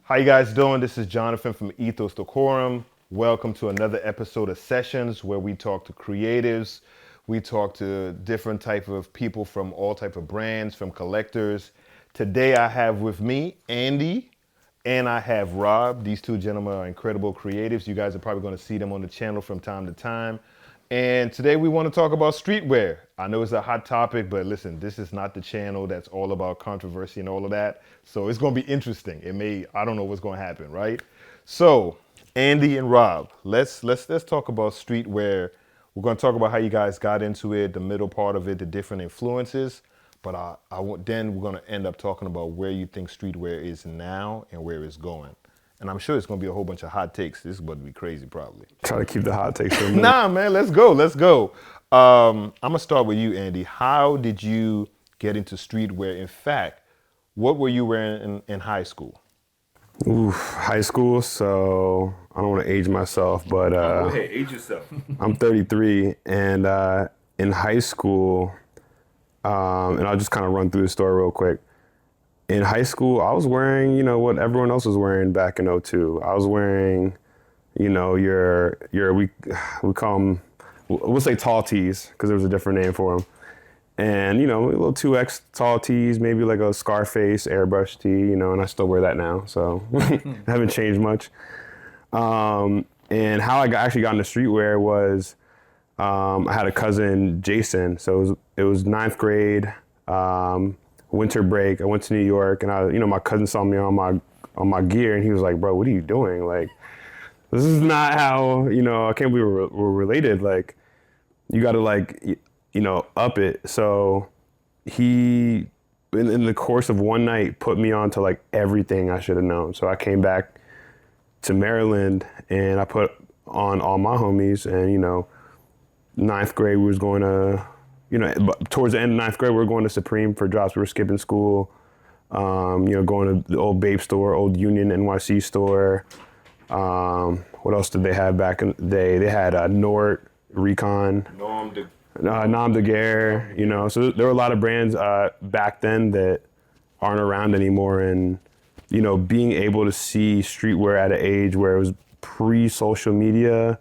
How you guys doing? This is Jonathan from Ethos Decorum. Welcome to another episode of Sessions where we talk to creatives. We talk to different type of people from all type of brands, from collectors. Today I have with me Andy and I have Rob. These two gentlemen are incredible creatives. You guys are probably going to see them on the channel from time to time. And today we want to talk about streetwear. I know it's a hot topic, but listen, this is not the channel that's all about controversy and all of that. So it's going to be interesting. I don't know what's going to happen, right? So Andy and Rob, let's talk about streetwear. We're going to talk about how you guys got into it, the middle part of it, the different influences. But then we're going to end up talking about where you think streetwear is now and where it's going. And I'm sure it's going to be a whole bunch of hot takes. This is going to be crazy, probably. Try to keep the hot takes for a minute. Nah, man, let's go. I'm going to start with you, Andy. How did you get into streetwear? In fact, what were you wearing in high school? Oof, high school, so I don't want to age myself, but Go ahead, age yourself. I'm 33, and in high school, and I'll just kind of run through the story real quick. In high school, I was wearing, what everyone else was wearing back in '02. I was wearing, we call them, we'll say tall tees, because there was a different name for them. And, a little 2X tall tees, maybe like a Scarface airbrush tee, and I still wear that now, so I haven't changed much. And how I actually got into streetwear was, I had a cousin, Jason, so it was ninth grade, winter break. I went to New York, and my cousin saw me on my gear, and he was like, "Bro, what are you doing? Like, this is not how, I can't believe we're related. Like, you got to up it." So he, in the course of one night, put me on to like everything I should have known. So I came back to Maryland, and I put on all my homies, and ninth grade we was going to. Towards the end of ninth grade, we were going to Supreme for drops. We were skipping school, going to the old Babe store, old Union NYC store. What else did they have back in the day? They had Nort, Recon, Nom de Guerre, So there were a lot of brands back then that aren't around anymore. And, being able to see streetwear at an age where it was pre-social media,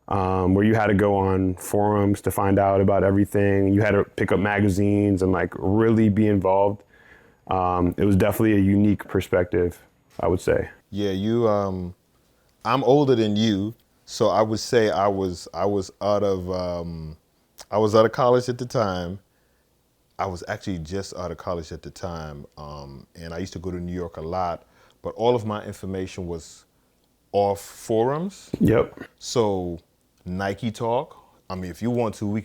where you had to go on forums to find out about everything. You had to pick up magazines and like really be involved. It was definitely a unique perspective, I would say. Yeah, I'm older than you, so I would say I was out of college at the time. I was actually just out of college at the time, and I used to go to New York a lot, but all of my information was off forums. Yep. So Nike Talk. I mean, if you want to, we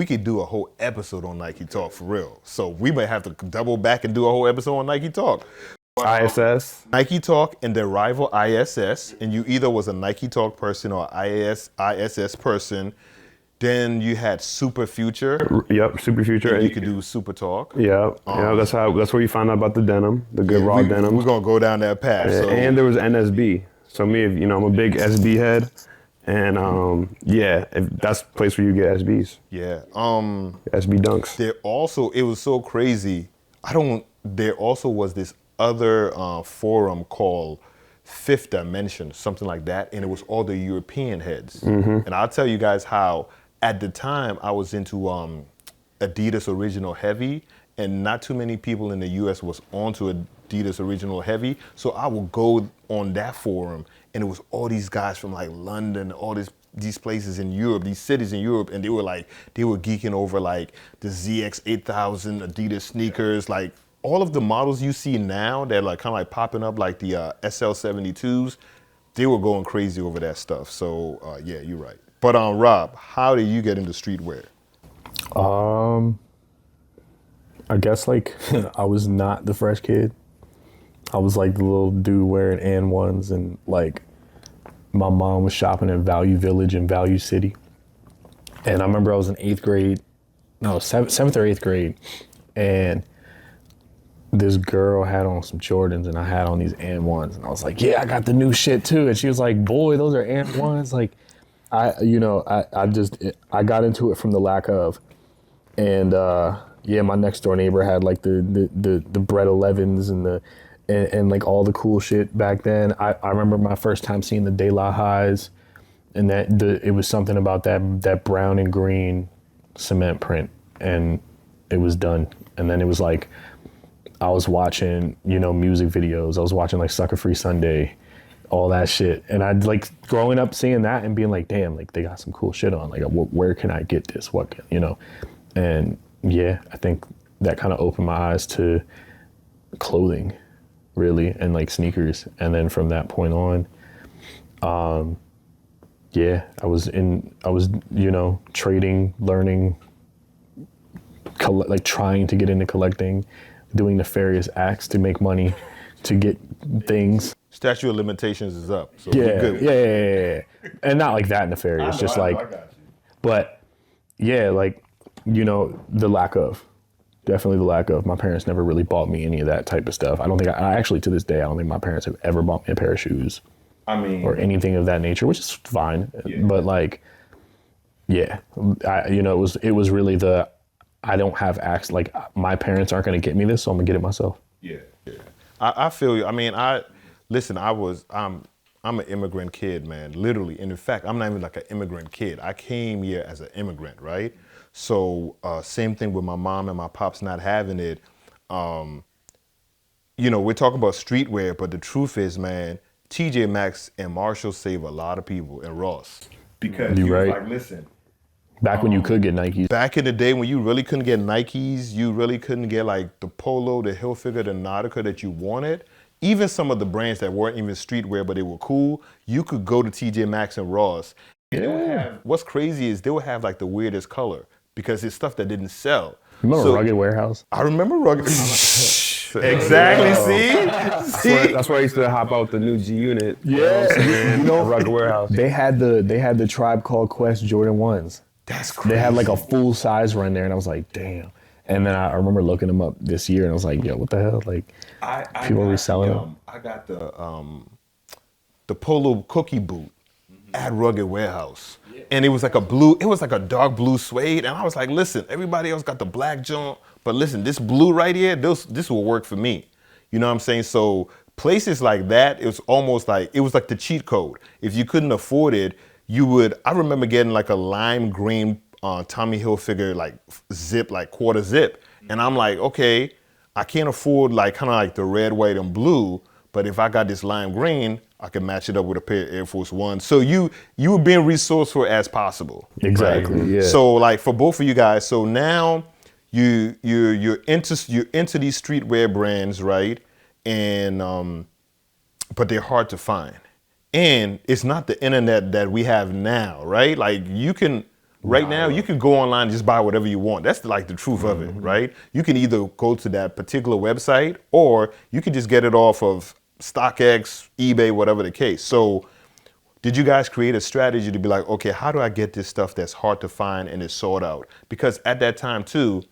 could do a whole episode on Nike Talk for real. So we might have to double back and do a whole episode on Nike Talk. ISS. Nike Talk and their rival ISS, and you either was a Nike Talk person or ISS person. Then you had Super Future. Yep, Super Future. You could do Super Talk. Yeah, that's where you found out about the denim, the good raw denim. We're gonna go down that path. Yeah, so. And there was NSB. So I'm a big SB head, and that's the place where you get SBs. Yeah. SB dunks. It was so crazy. There also was this other forum called Fifth Dimension, something like that, and it was all the European heads. Mm-hmm. And I'll tell you guys how, at the time, I was into Adidas Original Heavy, and not too many people in the US was onto Adidas Original Heavy, so I would go on that forum, and it was all these guys from like London, all these places in Europe, these cities in Europe, and they were geeking over like the ZX 8000 Adidas sneakers, like all of the models you see now that are like kind of like popping up, like the SL 72s, they were going crazy over that stuff. So yeah, you're right. But Rob, how did you get into streetwear? I guess like I was not the fresh kid. I was like the little dude wearing AND1s, and like my mom was shopping at Value Village in Value City. And I remember I was in seventh or eighth grade, and this girl had on some Jordans and I had on these AND1s, and I was like, yeah, I got the new shit too. And she was like, boy, those are AND1s. Like, I got into it from the lack of. And yeah, my next door neighbor had like the Bred 11s and and like all the cool shit back then. I remember my first time seeing the De La Highs, and it was something about that brown and green cement print, and it was done. And then it was like, I was watching, music videos. I was watching like Sucker Free Sunday, all that shit. And I'd like growing up seeing that and being like, damn, like they got some cool shit on. Like, where can I get this? And yeah, I think that kind of opened my eyes to clothing, really, and like sneakers. And then from that point on, yeah, I was trading, learning, like trying to get into collecting, doing nefarious acts to make money, to get things. Statute of limitations is up. So Yeah, we're good. yeah. And not like that nefarious, just like, I got you. but yeah, like, the lack of, definitely the lack of. My parents never really bought me any of that type of stuff. I don't think, I actually to this day, I don't think my parents have ever bought me a pair of shoes. I mean, or anything of that nature, which is fine. Yeah. But like, yeah, it was really I don't have access. Like, my parents aren't going to get me this, so I'm gonna get it myself. yeah. I feel you. I mean, I'm an immigrant kid, man, literally. And in fact, I'm not even like an immigrant kid. I came here as an immigrant, right? So same thing with my mom and my pops not having it. We're talking about streetwear, but the truth is, man, TJ Maxx and Marshall save a lot of people, and Ross. Because You right. like, listen, Back when you could get Nikes. back in the day when you really couldn't get Nikes, you really couldn't get like the Polo, the Hilfiger, the Nautica that you wanted. Even some of the brands that weren't even streetwear, but they were cool, you could go to TJ Maxx and Ross. And they would have, what's crazy is they would have like the weirdest color because it's stuff that didn't sell. Remember Rugged Warehouse? I remember Rugged. Exactly. See? That's why I used to hop out the new G Unit. Yeah. Rugged Warehouse. They had the Tribe Called Quest Jordan 1s. That's crazy. They had like a full size run there, and I was like, damn. And then I remember looking them up this year, and I was like, yo, what the hell? Like, people are reselling them. I got the Polo cookie boot at Rugged Warehouse. And it was like a dark blue suede. And I was like, listen, everybody else got the black jump, but listen, this blue right here, this will work for me. You know what I'm saying? So places like that, it was like the cheat code. If you couldn't afford it, I remember getting like a lime green Tommy Hilfiger like zip, like quarter zip. And I'm like, okay, I can't afford like kind of like the red, white, and blue, but if I got this lime green, I can match it up with a pair of Air Force One. So you were being resourceful as possible. Exactly. Right? Yeah. So like for both of you guys, so now you're into these streetwear brands, right? And but they're hard to find. And it's not the internet that we have now, right? Like you can now you can go online and just buy whatever you want. That's like the truth of it, right? You can either go to that particular website or you can just get it off of StockX, eBay, whatever the case. So did you guys create a strategy to be like, okay, how do I get this stuff that's hard to find and is sold out? Because at that time too,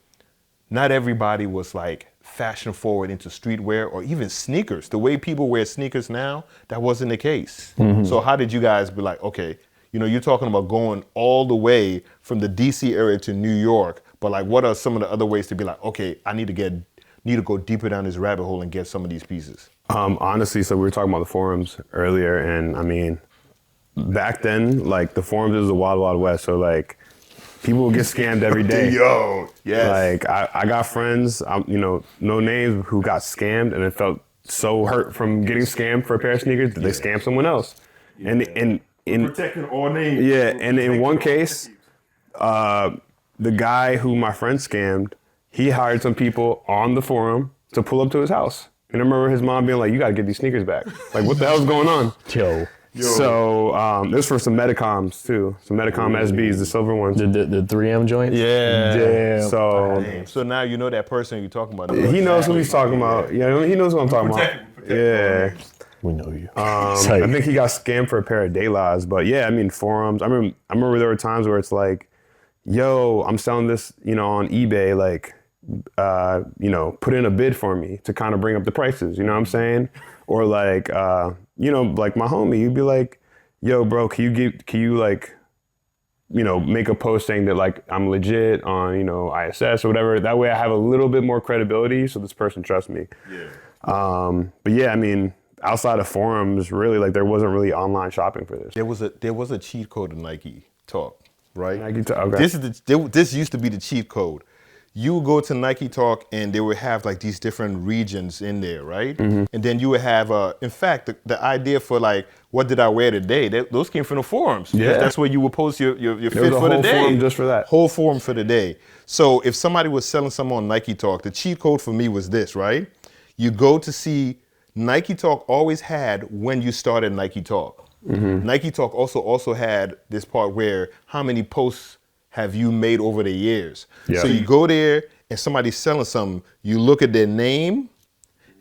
not everybody was like fashion forward into streetwear or even sneakers. The way people wear sneakers now, that wasn't the case. So how did you guys be like, okay, you're talking about going all the way from the DC area to New York, but like what are some of the other ways to be like, okay, I need to go deeper down this rabbit hole and get some of these pieces? Honestly, so we were talking about the forums earlier, and I mean, back then, like the forums was the wild, wild west. So like, people would get scammed every day. Yo, yes. Like I got friends, no names, who got scammed, and it felt so hurt from getting scammed for a pair of sneakers that they scammed someone else. And in protecting all names. Yeah, and in one case, the guy who my friend scammed, he hired some people on the forum to pull up to his house. And I remember his mom being like, you gotta get these sneakers back. Like, what the hell's going on? Yo. So this for some Metacoms too. Some Metacom SBs, the silver ones. The 3M joints? Yeah. Damn. So now you know that person you're talking about. He knows who he's talking about. Yeah, he knows what I'm talking about. Yeah. We know you. I think he got scammed for a pair of De Las, but yeah, I mean forums. I remember there were times where it's like, yo, I'm selling this, on eBay, like, put in a bid for me to kind of bring up the prices, you know what I'm saying? Or like, like my homie, you'd be like, yo, bro, can you like, make a post saying that like I'm legit on, ISS or whatever. That way I have a little bit more credibility so this person trusts me. Yeah. But yeah, I mean, outside of forums, really, like there wasn't really online shopping for this. There was a cheat code in Nike Talk, right? Nike Talk, okay. This used to be the cheat code. You would go to Nike Talk and they would have like these different regions in there, right? And then you would have, in fact, the idea for like, what did I wear today? Those came from the forums. Yeah. That's where you would post your fit was a for the whole day. forum just for that. Whole forum for the day. So if somebody was selling something on Nike Talk, the cheat code for me was this, right? You go to see, Nike Talk always had when you started Nike Talk. Nike Talk also had this part where how many posts have you made over the years? Yeah. So you go there and somebody's selling something, you look at their name,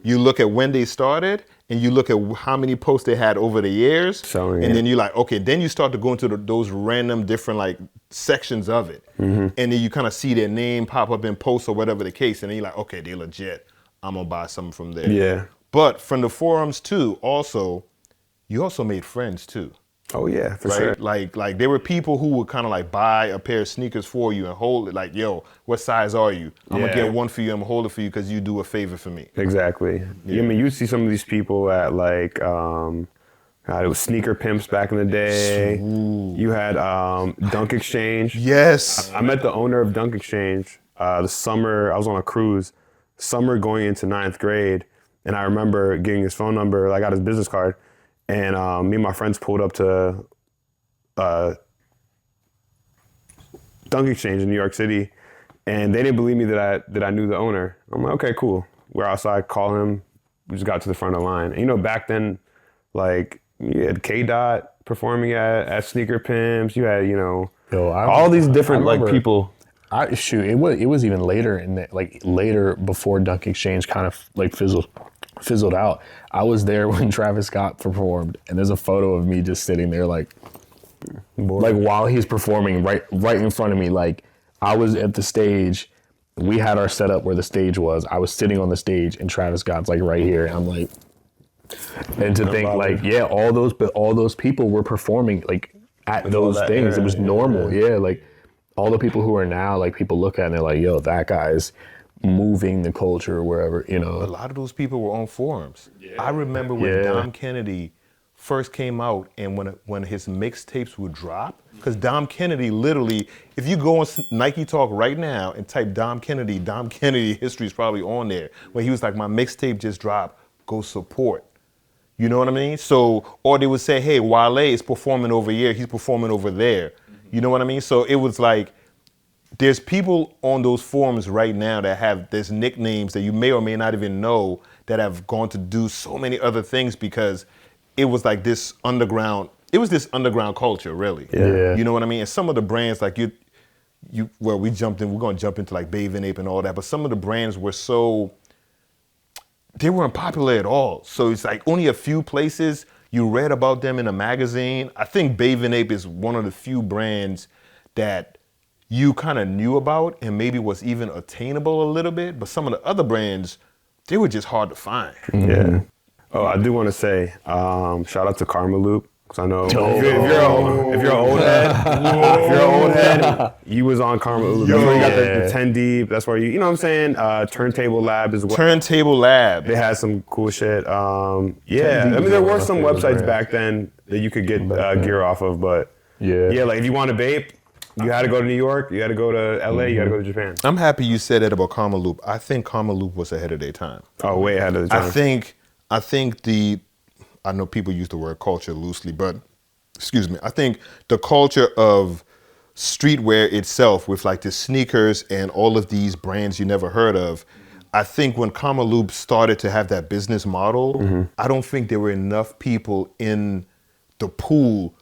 you look at when they started, and you look at how many posts they had over the years. Selling and it. then you're like, okay, then you start to go into those random different like sections of it. And then you kind of see their name pop up in posts or whatever the case. And then you're like, okay, they're legit. I'm gonna buy something from there. Yeah. But from the forums too, also, you also made friends too. Oh yeah, for Right? sure. Like there were people who would kind of like buy a pair of sneakers for you and hold it like, yo, what size are you? I'm gonna Yeah. get one for you, I'm gonna hold it for you because you do a favor for me. Exactly. I mean, you see some of these people at like, God, it was Sneaker Pimps back in the day. You had Dunk Exchange. Yes. I met the owner of Dunk Exchange the summer. I was on a cruise, summer going into 9th grade, and I remember getting his phone number. I got his business card, and me and my friends pulled up to Dunk Exchange in New York City, and they didn't believe me that I knew the owner. I'm like, okay, cool. We're outside, call him. We just got to the front of the line. And, you know, back then, like, you had K-Dot performing at Sneaker Pimps. You had, you know, all these different like people. It was even later later before Dunk Exchange kind of like fizzled out. I was there when Travis Scott performed, and there's a photo of me just sitting there like while he's performing right in front of me. Like I was at the stage. We had our setup where the stage was. I was sitting on the stage, and Travis Scott's like right here. And I'm like, and to think like, yeah, all those people were performing like at those things. It was normal, yeah. Like all the people who are now, like people look at and they're like, yo, that guy's moving the culture wherever, you know. A lot of those people were on forums. I remember when Dom Kennedy first came out and when his mixtapes would drop, because Dom Kennedy literally, if you go on Nike Talk right now and type Dom Kennedy history is probably on there, where he was like, my mixtape just dropped, go support. You know what I mean? So, or they would say, hey, Wale is performing over here, he's performing over there. You know what I mean? So it was like, there's people on those forums right now that have there's nicknames that you may or may not even know that have gone to do so many other things because it was like this underground culture, really. Yeah. You know what I mean? And some of the brands like we're gonna jump into like Bathing Ape and all that, but some of the brands they weren't popular at all. So it's like only a few places you read about them in a magazine. I think Bathing Ape is one of the few brands that you kind of knew about and maybe was even attainable a little bit, but some of the other brands, they were just hard to find. Yeah. Oh, I do want to say, shout out to Karma Loop. Because I know if you're an old head, you was on Karma Loop. That's where you got the 10 deep. That's where you know what I'm saying? Turntable Lab as well. Turntable Lab. They had some cool shit. I mean, there were some websites back then that you could get gear off of, but yeah, like if you want to vape, you had to go to New York, you had to go to LA, you had to go to Japan. I'm happy you said that about Karma Loop. I think Karma Loop was ahead of their time. Oh, way ahead of the time. I think I know people use the word culture loosely, but I think the culture of streetwear itself with like the sneakers and all of these brands you never heard of, I think when Karma Loop started to have that business model, I don't think there were enough people in the pool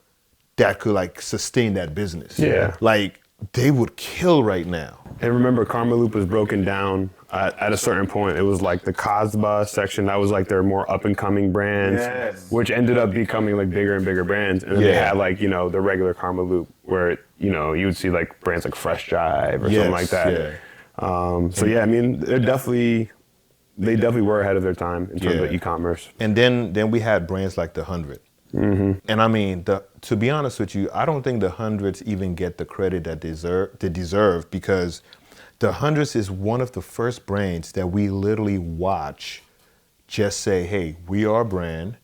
that could like sustain that business. Yeah. Like they would kill right now. And remember, Karma Loop was broken down at a certain point. It was like the Casbah section. That was like their more up and coming brands, which ended up becoming like bigger and bigger brands. And then they had like, you know, the regular Karma Loop where, you know, you would see like brands like Fresh Jive or something like that. So yeah, I mean, they definitely were ahead of their time in terms of e-commerce. And then we had brands like the 100. And I mean, to be honest with you, I don't think the 100s even get the credit that they deserve because the 100s is one of the first brands that we literally watch just say, hey, we are a brand,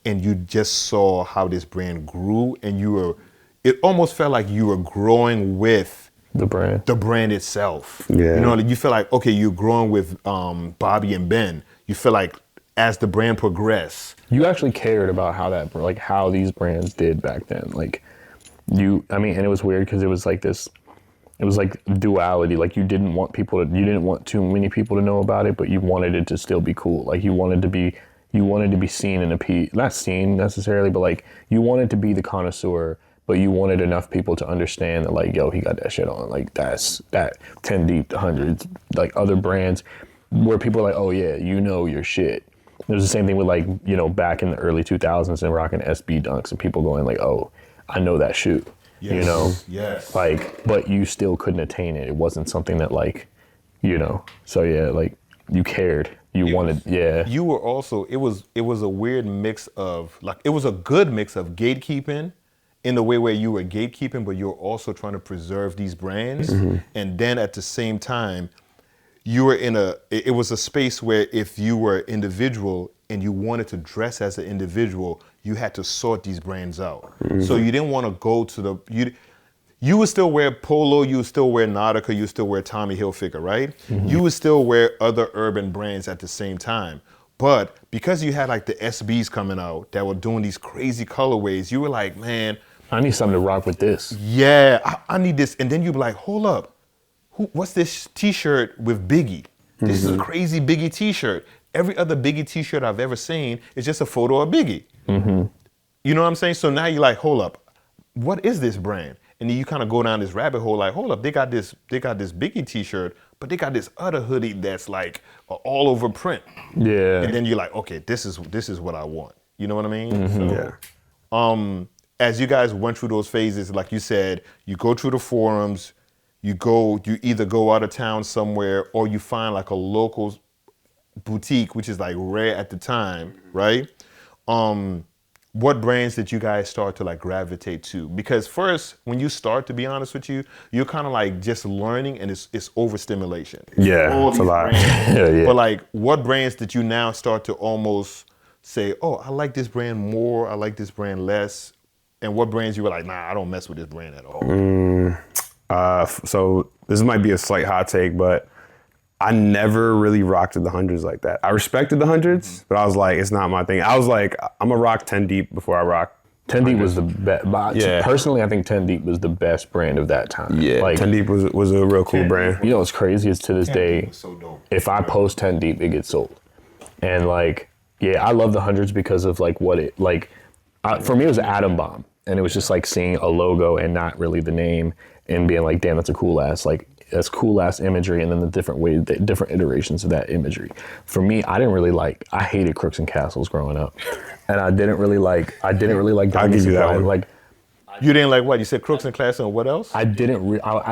and you just saw how this brand grew, and it almost felt like you were growing with The brand itself. Yeah. You know, you feel like, okay, you're growing with Bobby and Ben. You feel like as the brand progressed. You actually cared about how how these brands did back then. And it was weird because it was like this, it was like duality. Like you didn't want too many people to know about it, but you wanted it to still be cool. Like you wanted to be seen and not seen necessarily, but like you wanted to be the connoisseur, but you wanted enough people to understand that like, yo, he got that shit on. Like that's that 10 deep to hundreds, like other brands where people are like, oh yeah, you know your shit. There's the same thing with like, you know, back in the early 2000s and rocking SB dunks and people going like, oh, I know that shoe. Yes. You know? Yes. Like, but you still couldn't attain it. It wasn't something that like, you know, so yeah, like you cared. You were also, it was a weird mix of, like, it was a good mix of gatekeeping in the way where you were gatekeeping, but you were also trying to preserve these brands. Mm-hmm. And then at the same time, you were it was a space where if you were individual and you wanted to dress as an individual, you had to sort these brands out. Mm-hmm. So you didn't want to go to you would still wear Polo, you would still wear Nautica, you would still wear Tommy Hilfiger, right? Mm-hmm. You would still wear other urban brands at the same time. But because you had like the SBs coming out that were doing these crazy colorways, you were like, man, I need something to rock with this. yeah, I need this. And then you'd be like, hold up, what's this t-shirt with Biggie? This is a crazy Biggie t-shirt. Every other Biggie t-shirt I've ever seen is just a photo of Biggie. Mm-hmm. You know what I'm saying? So now you're like, hold up, what is this brand? And then you kind of go down this rabbit hole like, hold up, they got this Biggie t-shirt, but they got this other hoodie that's like all over print. Yeah. And then you're like, okay, this is what I want. You know what I mean? Mm-hmm. So, as you guys went through those phases, like you said, you go through the forums, you either go out of town somewhere or you find like a local boutique, which is like rare at the time, right? What brands did you guys start to like gravitate to? Because first, when you start, to be honest with you, you're kind of like just learning and it's overstimulation. Yeah, it's a lot. Yeah. But like, what brands did you now start to almost say, oh, I like this brand more, I like this brand less? And what brands you were like, nah, I don't mess with this brand at all? So this might be a slight hot take, but I never really rocked the hundreds like that. I respected the hundreds, but I was like, it's not my thing. I was like, I'm gonna rock 10 deep before I rock 10 Deep was the best. Yeah. Personally, I think 10 Deep was the best brand of that time. Yeah, like, 10 Deep was a real cool brand. You know what's crazy is to this day, So dope. if I post 10 Deep, it gets sold. And like, yeah, I love the hundreds because of like what it, like, for me it was an atom bomb. And it was just like seeing a logo and not really the name and being like, damn, that's a cool ass, like, that's cool ass imagery, and then the different iterations of that imagery. For me, I hated Crooks and Castles growing up. And I didn't really like Diamond I'll give you that Supply. one. Like, You didn't like what? You said Crooks and Class and what else? I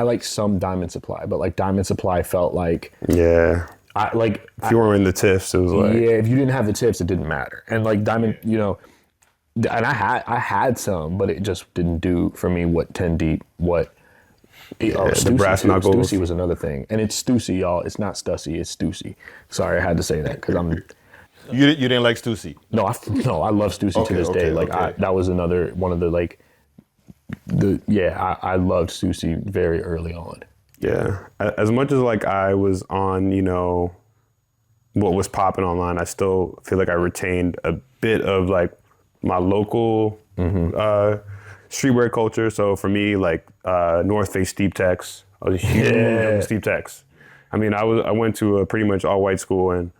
like some Diamond Supply, but like Diamond Supply felt like, Yeah. If you weren't in the tips, it was like, yeah, if you didn't have the tips, it didn't matter. And like Diamond, you know, and I had some, but it just didn't do for me what 10 Deep, the brass knuckles. Stussy was another thing. And it's Stussy, y'all. It's not Stussy, it's Stussy. Sorry, I had to say that because I'm... You didn't like Stussy? No, I love Stussy to this day. Like, that was another one of the, like, I loved Stussy very early on. Yeah. As much as like I was on, you know, what was popping online, I still feel like I retained a bit of like my local streetwear culture. So for me, like North Face Steep Techs, I was a huge Steep Techs. I mean, I went to a pretty much all white school and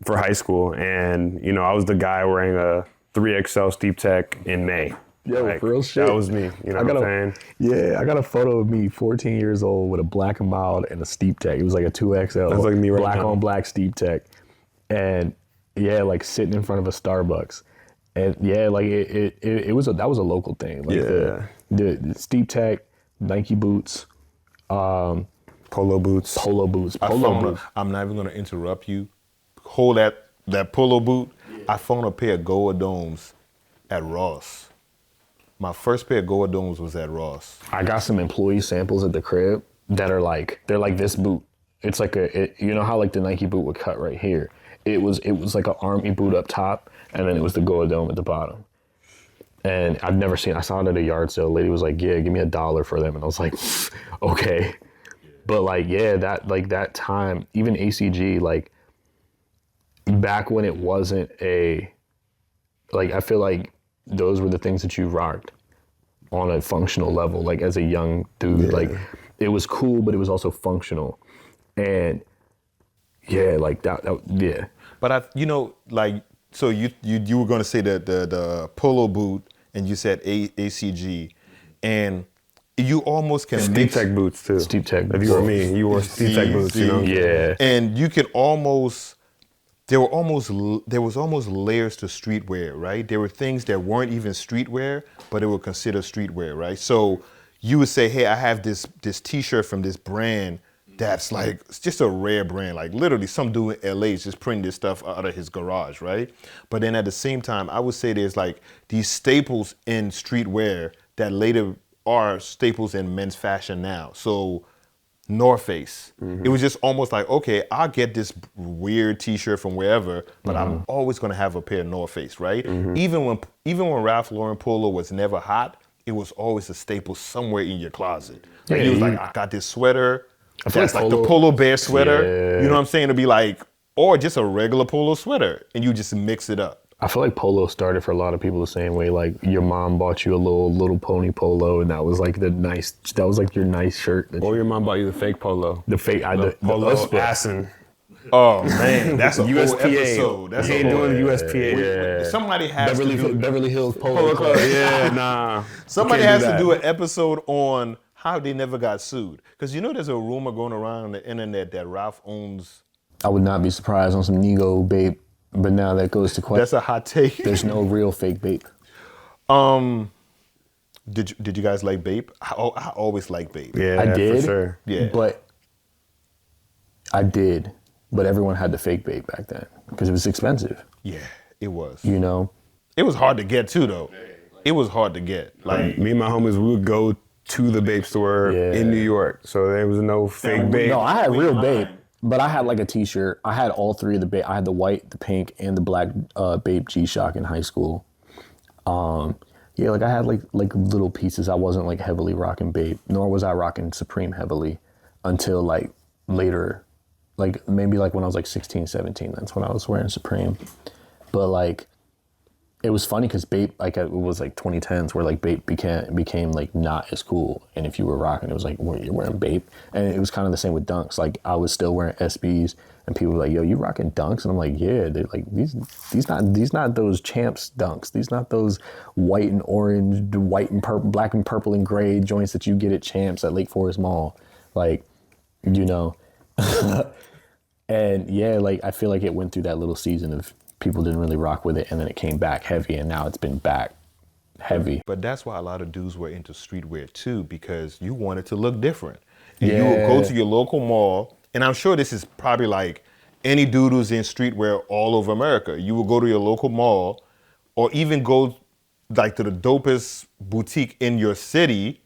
for high school, and you know, I was the guy wearing a 3XL Steep Tech in May. Yo, like, for real shit. That was me. You know what I'm saying? Yeah, I got a photo of me, 14 years old, with a black and mild and a Steep Tech. It was like a 2XL. That's like me right black now. on black Steep Tech. And yeah, like sitting in front of a Starbucks. And yeah, like that was a local thing. Like the Steep Tech, Nike boots, Polo boots. I'm not even going to interrupt you. Hold that polo boot. I found a pair of Goa Domes at Ross. My first pair of Goa Domes was at Ross. I got some employee samples at the crib that are like, they're like this boot. It's like you know how like the Nike boot would cut right here. it was like an army boot up top, and then it was the Goa Dome at the bottom. And I saw it at a yard sale. The lady was like, yeah, give me $1 for them. And I was like, okay. But like, yeah, that time, even ACG, like back when it wasn't I feel like those were the things that you rocked on a functional level, like as a young dude, like it was cool, but it was also functional. And yeah, like that yeah. But so you were going to say the polo boot, and you said ACG, and you almost can Steep Tech boots too. Steep Tech. If you were me, you wore Steep Tech boots, you know? Yeah. And you could there was almost layers to streetwear, right? There were things that weren't even streetwear, but it were considered streetwear, right? So you would say, hey, I have this t-shirt from this brand that's like, it's just a rare brand. Like literally some dude in LA is just printing this stuff out of his garage, right? But then at the same time, I would say there's like these staples in streetwear that later are staples in men's fashion now. So North Face, it was just almost like, okay, I'll get this weird t-shirt from wherever, but I'm always gonna have a pair of North Face, right? Even when Ralph Lauren Polo was never hot, it was always a staple somewhere in your closet. Like he was like, I got this sweater, that's like the Polo Bear sweater, you know what I'm saying? It'd be like, or just a regular polo sweater, and you just mix it up. I feel like polo started for a lot of people the same way. Like your mom bought you a little pony polo, and that was like your nice shirt. Or your mom bought you the fake polo. The fake, the polo Asin. Oh man, that's a USPA. whole episode. That's ain't doing USPA. Yeah. Somebody has Beverly Hills Polo Club. Yeah, nah. Somebody has to do an episode on how they never got sued. Because there's a rumor going around on the internet that Ralph owns. I would not be surprised on some Nego Bape, but now that goes to question. That's a hot take. There's no real fake Bape. Did you guys like Bape? I always liked Bape. Yeah, I did. for sure. Yeah. But everyone had the fake Bape back then because it was expensive. Yeah, it was. You know? It was hard to get too, though. It was hard to get. Like Me and my homies, we would go to the Bape store in New York, so there was no fake Bape. No, I had real Bape, but I had like a t-shirt. I had all three of the Bape. I had the white, the pink, and the black Bape G-Shock in high school. Yeah, like I had like little pieces. I wasn't like heavily rocking Bape, nor was I rocking Supreme heavily until like later. Like maybe like when I was like 16, 17, that's when I was wearing Supreme. But like, it was funny because Bape, like it was like 2010s where like Bape became like not as cool. And if you were rocking, it was like, you're wearing Bape. And it was kind of the same with Dunks. Like I was still wearing SBs and people were like, yo, you rocking Dunks? And I'm like, yeah, they're like, these not those Champs Dunks. These not those white and orange, white and purple, black and purple and gray joints that you get at Champs at Lake Forest Mall. Like, you know. And yeah, like I feel like it went through that little season of people didn't really rock with it, and then it came back heavy, and now it's been back heavy. But that's why a lot of dudes were into streetwear too, because you wanted to look different. And you would go to your local mall, and I'm sure this is probably like any dude who's in streetwear all over America. You would go to your local mall, or even go like to the dopest boutique in your city,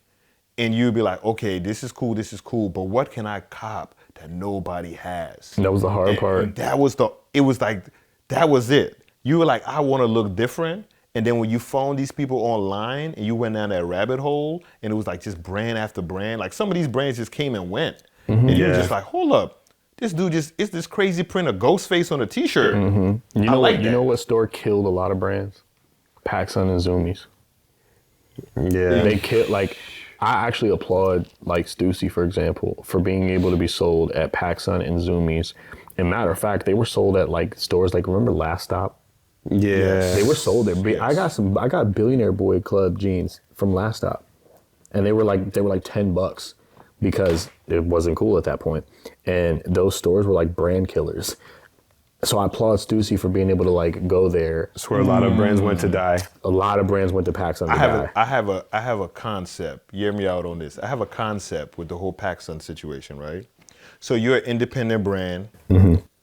and you'd be like, okay, this is cool, but what can I cop that nobody has? That was the hard part. And that was it. You were like, I want to look different. And then when you found these people online and you went down that rabbit hole and it was like just brand after brand, like some of these brands just came and went. And you were just like, hold up, this dude it's this crazy print of Ghostface on a t-shirt. You know what store killed a lot of brands? PacSun and Zoomies. Yeah. They killed, like, I actually applaud like Stussy, for example, for being able to be sold at PacSun and Zoomies. And matter of fact, they were sold at like stores like, remember Last Stop? Yeah. They were sold there. Yes. I got Billionaire Boy Club jeans from Last Stop. And they were like $10 because it wasn't cool at that point. And those stores were like brand killers. So I applaud Stussy for being able to like go there. That's where a lot of brands went to die. A lot of brands went to PacSun to die. I have a concept. Hear me out on this. I have a concept with the whole PacSun situation, right? So you're an independent brand.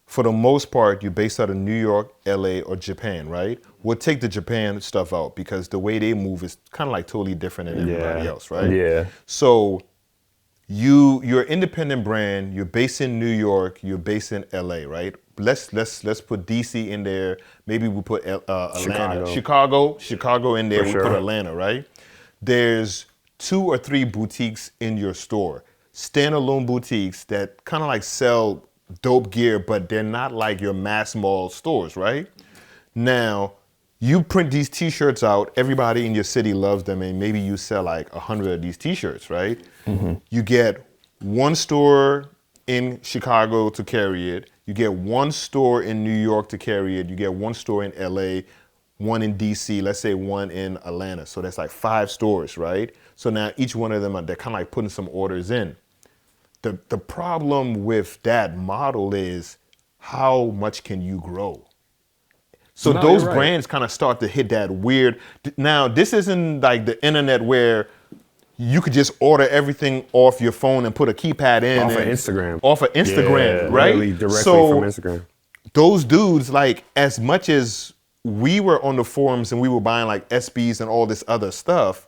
For the most part, you're based out of New York, LA, or Japan, right? We'll take the Japan stuff out because the way they move is kind of like totally different than everybody else, right? Yeah. So you're an independent brand. You're based in New York. You're based in LA, right? let's put DC in there. Maybe we put Atlanta, Chicago. Chicago in there. For we sure. put Atlanta, right? There's 2 or 3 boutiques in your store, standalone boutiques that kind of like sell dope gear, but they're not like your mass mall stores, right? Now, you print these t-shirts out, everybody in your city loves them, and maybe you sell like 100 of these t-shirts, right? You get one store in Chicago to carry it, you get one store in New York to carry it, you get one store in LA, one in DC, let's say one in Atlanta. So that's like 5 stores, right? So now each one of them, they're kind of like putting some orders in. The problem with that model is how much can you grow? So No, those you're right. brands kind of start to hit that weird. Now, this isn't like the internet where you could just order everything off your phone and put a keypad in. Off of and- Instagram. Off of Instagram, Yeah, right? literally directly so from Instagram. those dudes, like, as much as we were on the forums and we were buying like SBs and all this other stuff,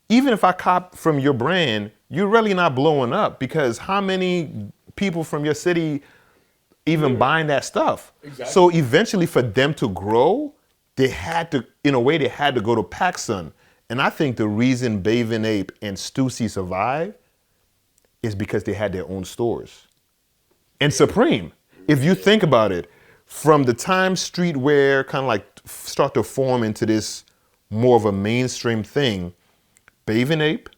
even if I cop from your brand, you're really not blowing up, because how many people from your city even buying that stuff? Exactly. So eventually for them to grow, they had to, in a way, they had to go to PacSun. And I think the reason Bathing Ape and Stussy survived is because they had their own stores. And Supreme, if you think about it, from the time streetwear kind of like start to form into this more of a mainstream thing, Bathing Ape,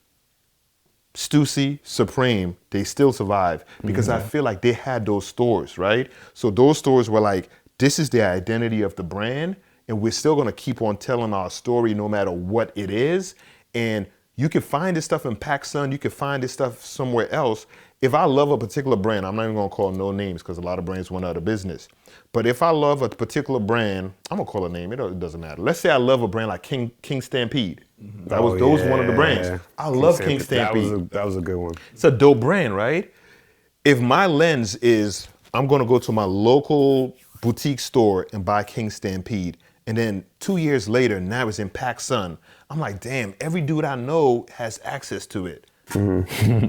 Stussy, Supreme, they still survive because I feel like they had those stores, right? So those stores were like, this is the identity of the brand, and we're still gonna keep on telling our story no matter what it is. And you can find this stuff in PacSun, you can find this stuff somewhere else. If I love a particular brand, I'm not even gonna call no names because a lot of brands went out of business. But if I love a particular brand, I'm gonna call a name, it doesn't matter. Let's say I love a brand like King Stampede. That was one of the brands. I love King Stampede. That was a good one. It's a dope brand, right? If my lens is, I'm gonna go to my local boutique store and buy King Stampede, and then 2 years later, now it's in PacSun, I'm like, damn, every dude I know has access to it.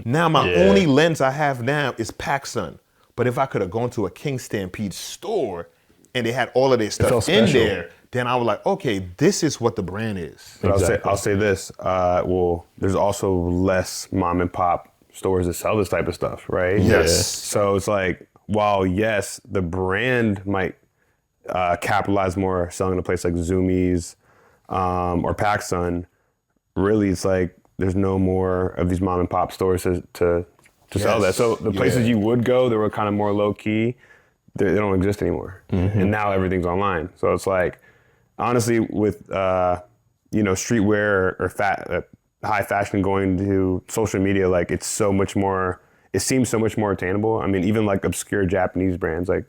Now my only lens I have now is PacSun. But if I could have gone to a King Stampede store and they had all of their stuff felt in special. there, then I was like, okay, this is what the brand is. But Exactly. I'll say this. Well, there's also less mom and pop stores that sell this type of stuff, right? Yes. So it's like, while yes, the brand might capitalize more selling in a place like Zoomies or PacSun, really it's like there's no more of these mom and pop stores to sell that. Yes. So the places Yeah. you would go that were kind of more low key, they don't exist anymore. And now everything's online. So it's like, honestly, with streetwear or high fashion going to social media, like it's so much more. It seems so much more attainable. I mean, even like obscure Japanese brands, like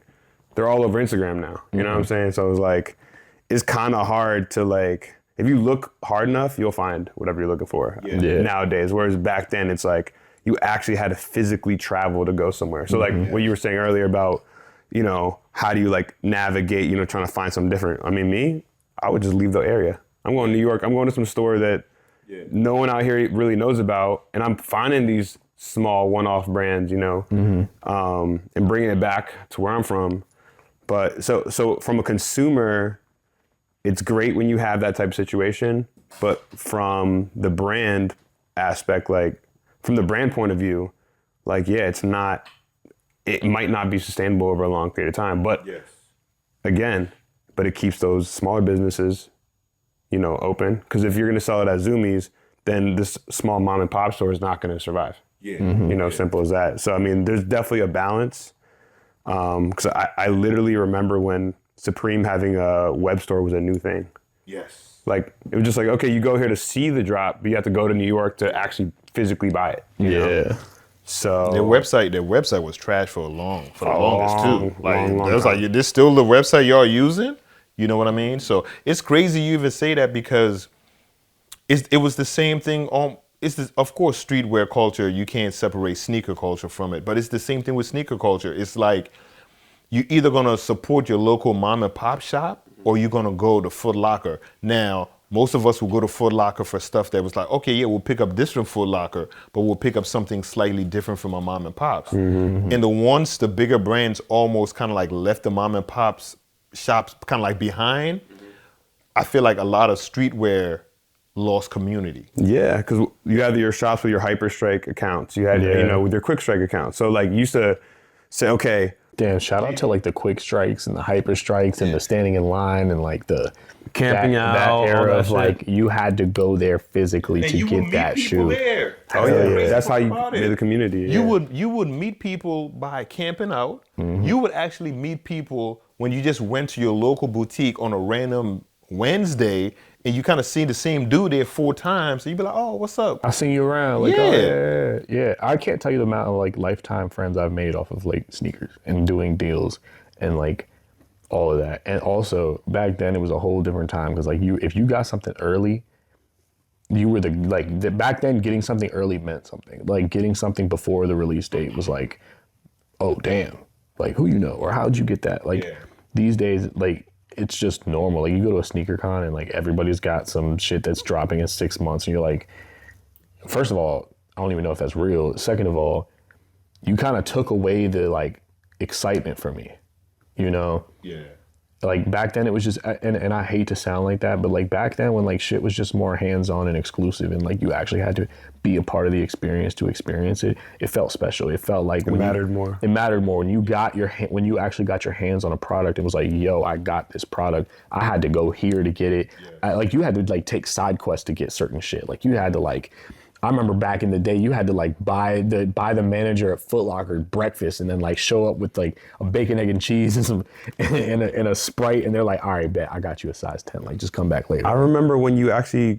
they're all over Instagram now. You know what I'm saying? So it's like, it's kind of hard to like, if you look hard enough, you'll find whatever you're looking for nowadays. Whereas back then, it's like you actually had to physically travel to go somewhere. So like what you were saying earlier about, how do you like navigate, trying to find something different? I mean, I would just leave the area. I'm going to New York. I'm going to some store that no one out here really knows about. And I'm finding these small one-off brands, and bringing it back to where I'm from. But so from a consumer, it's great when you have that type of situation. But from the brand aspect, like from the brand point of view, like, it might not be sustainable over a long period of time. But but it keeps those smaller businesses, open. Because if you're going to sell it at Zoomies, then this small mom and pop store is not going to survive. Simple as that. So, I mean, there's definitely a balance. Because I literally remember when Supreme having a web store was a new thing. Yes. Like, it was just like, okay, you go here to see the drop, but you have to go to New York to actually physically buy it. you know? So Their website was trash for the longest too. long It was time. like, this still the website y'all using? You know what I mean? So it's crazy you even say that, because it was the same thing on. Of course, streetwear culture, you can't separate sneaker culture from it, but it's the same thing with sneaker culture. It's like, you're either gonna support your local mom and pop shop or you're gonna go to Foot Locker. Now, most of us will go to Foot Locker for stuff that was like, okay, yeah, we'll pick up this from Foot Locker, but we'll pick up something slightly different from our mom and pops. And once the bigger brands almost kind of like left the mom and pops shops kind of like behind, I feel like a lot of streetwear lost community. Yeah, because you had your shops with your Hyperstrike accounts. You had, with your Quick Strike accounts. So like you used to say, okay. Damn, shout out to like the Quick Strikes and the Hyper Strikes and the standing in line and like the camping out. That era of shit. like you had to go there physically to get that shoe. There. Oh yeah, that's how you made the community. You would meet people by camping out. You would actually meet people when you just went to your local boutique on a random Wednesday and you kind of see the same dude there 4 times. So you'd be like, oh, what's up? I seen you around. Like, yeah. I can't tell you the amount of like lifetime friends I've made off of like sneakers and doing deals and like all of that. And also back then it was a whole different time because like if you got something early, you were back then getting something early meant something. Like getting something before the release date was like, oh damn, like who you know or how'd you get that? Like these days, like it's just normal. Like you go to a sneaker con and like everybody's got some shit that's dropping in 6 months and you're like, first of all, I don't even know if that's real. Second of all, you kind of took away the like excitement for me, you know? Yeah. Like back then it was just, and I hate to sound like that, but like back then when like shit was just more hands-on and exclusive and like you actually had to be a part of the experience to experience it, it felt special. It felt like it mattered more. It mattered more when you actually got your hands on a product. It was like, yo, I got this product. I had to go here to get it. Like you had to like take side quests to get certain shit. Like you had to like, I remember back in the day, you had to like buy the manager at Foot Locker breakfast and then like show up with like a bacon, egg, and cheese and some and a Sprite, and they're like, all right, bet I got you a size 10. Like just come back later. I remember when you actually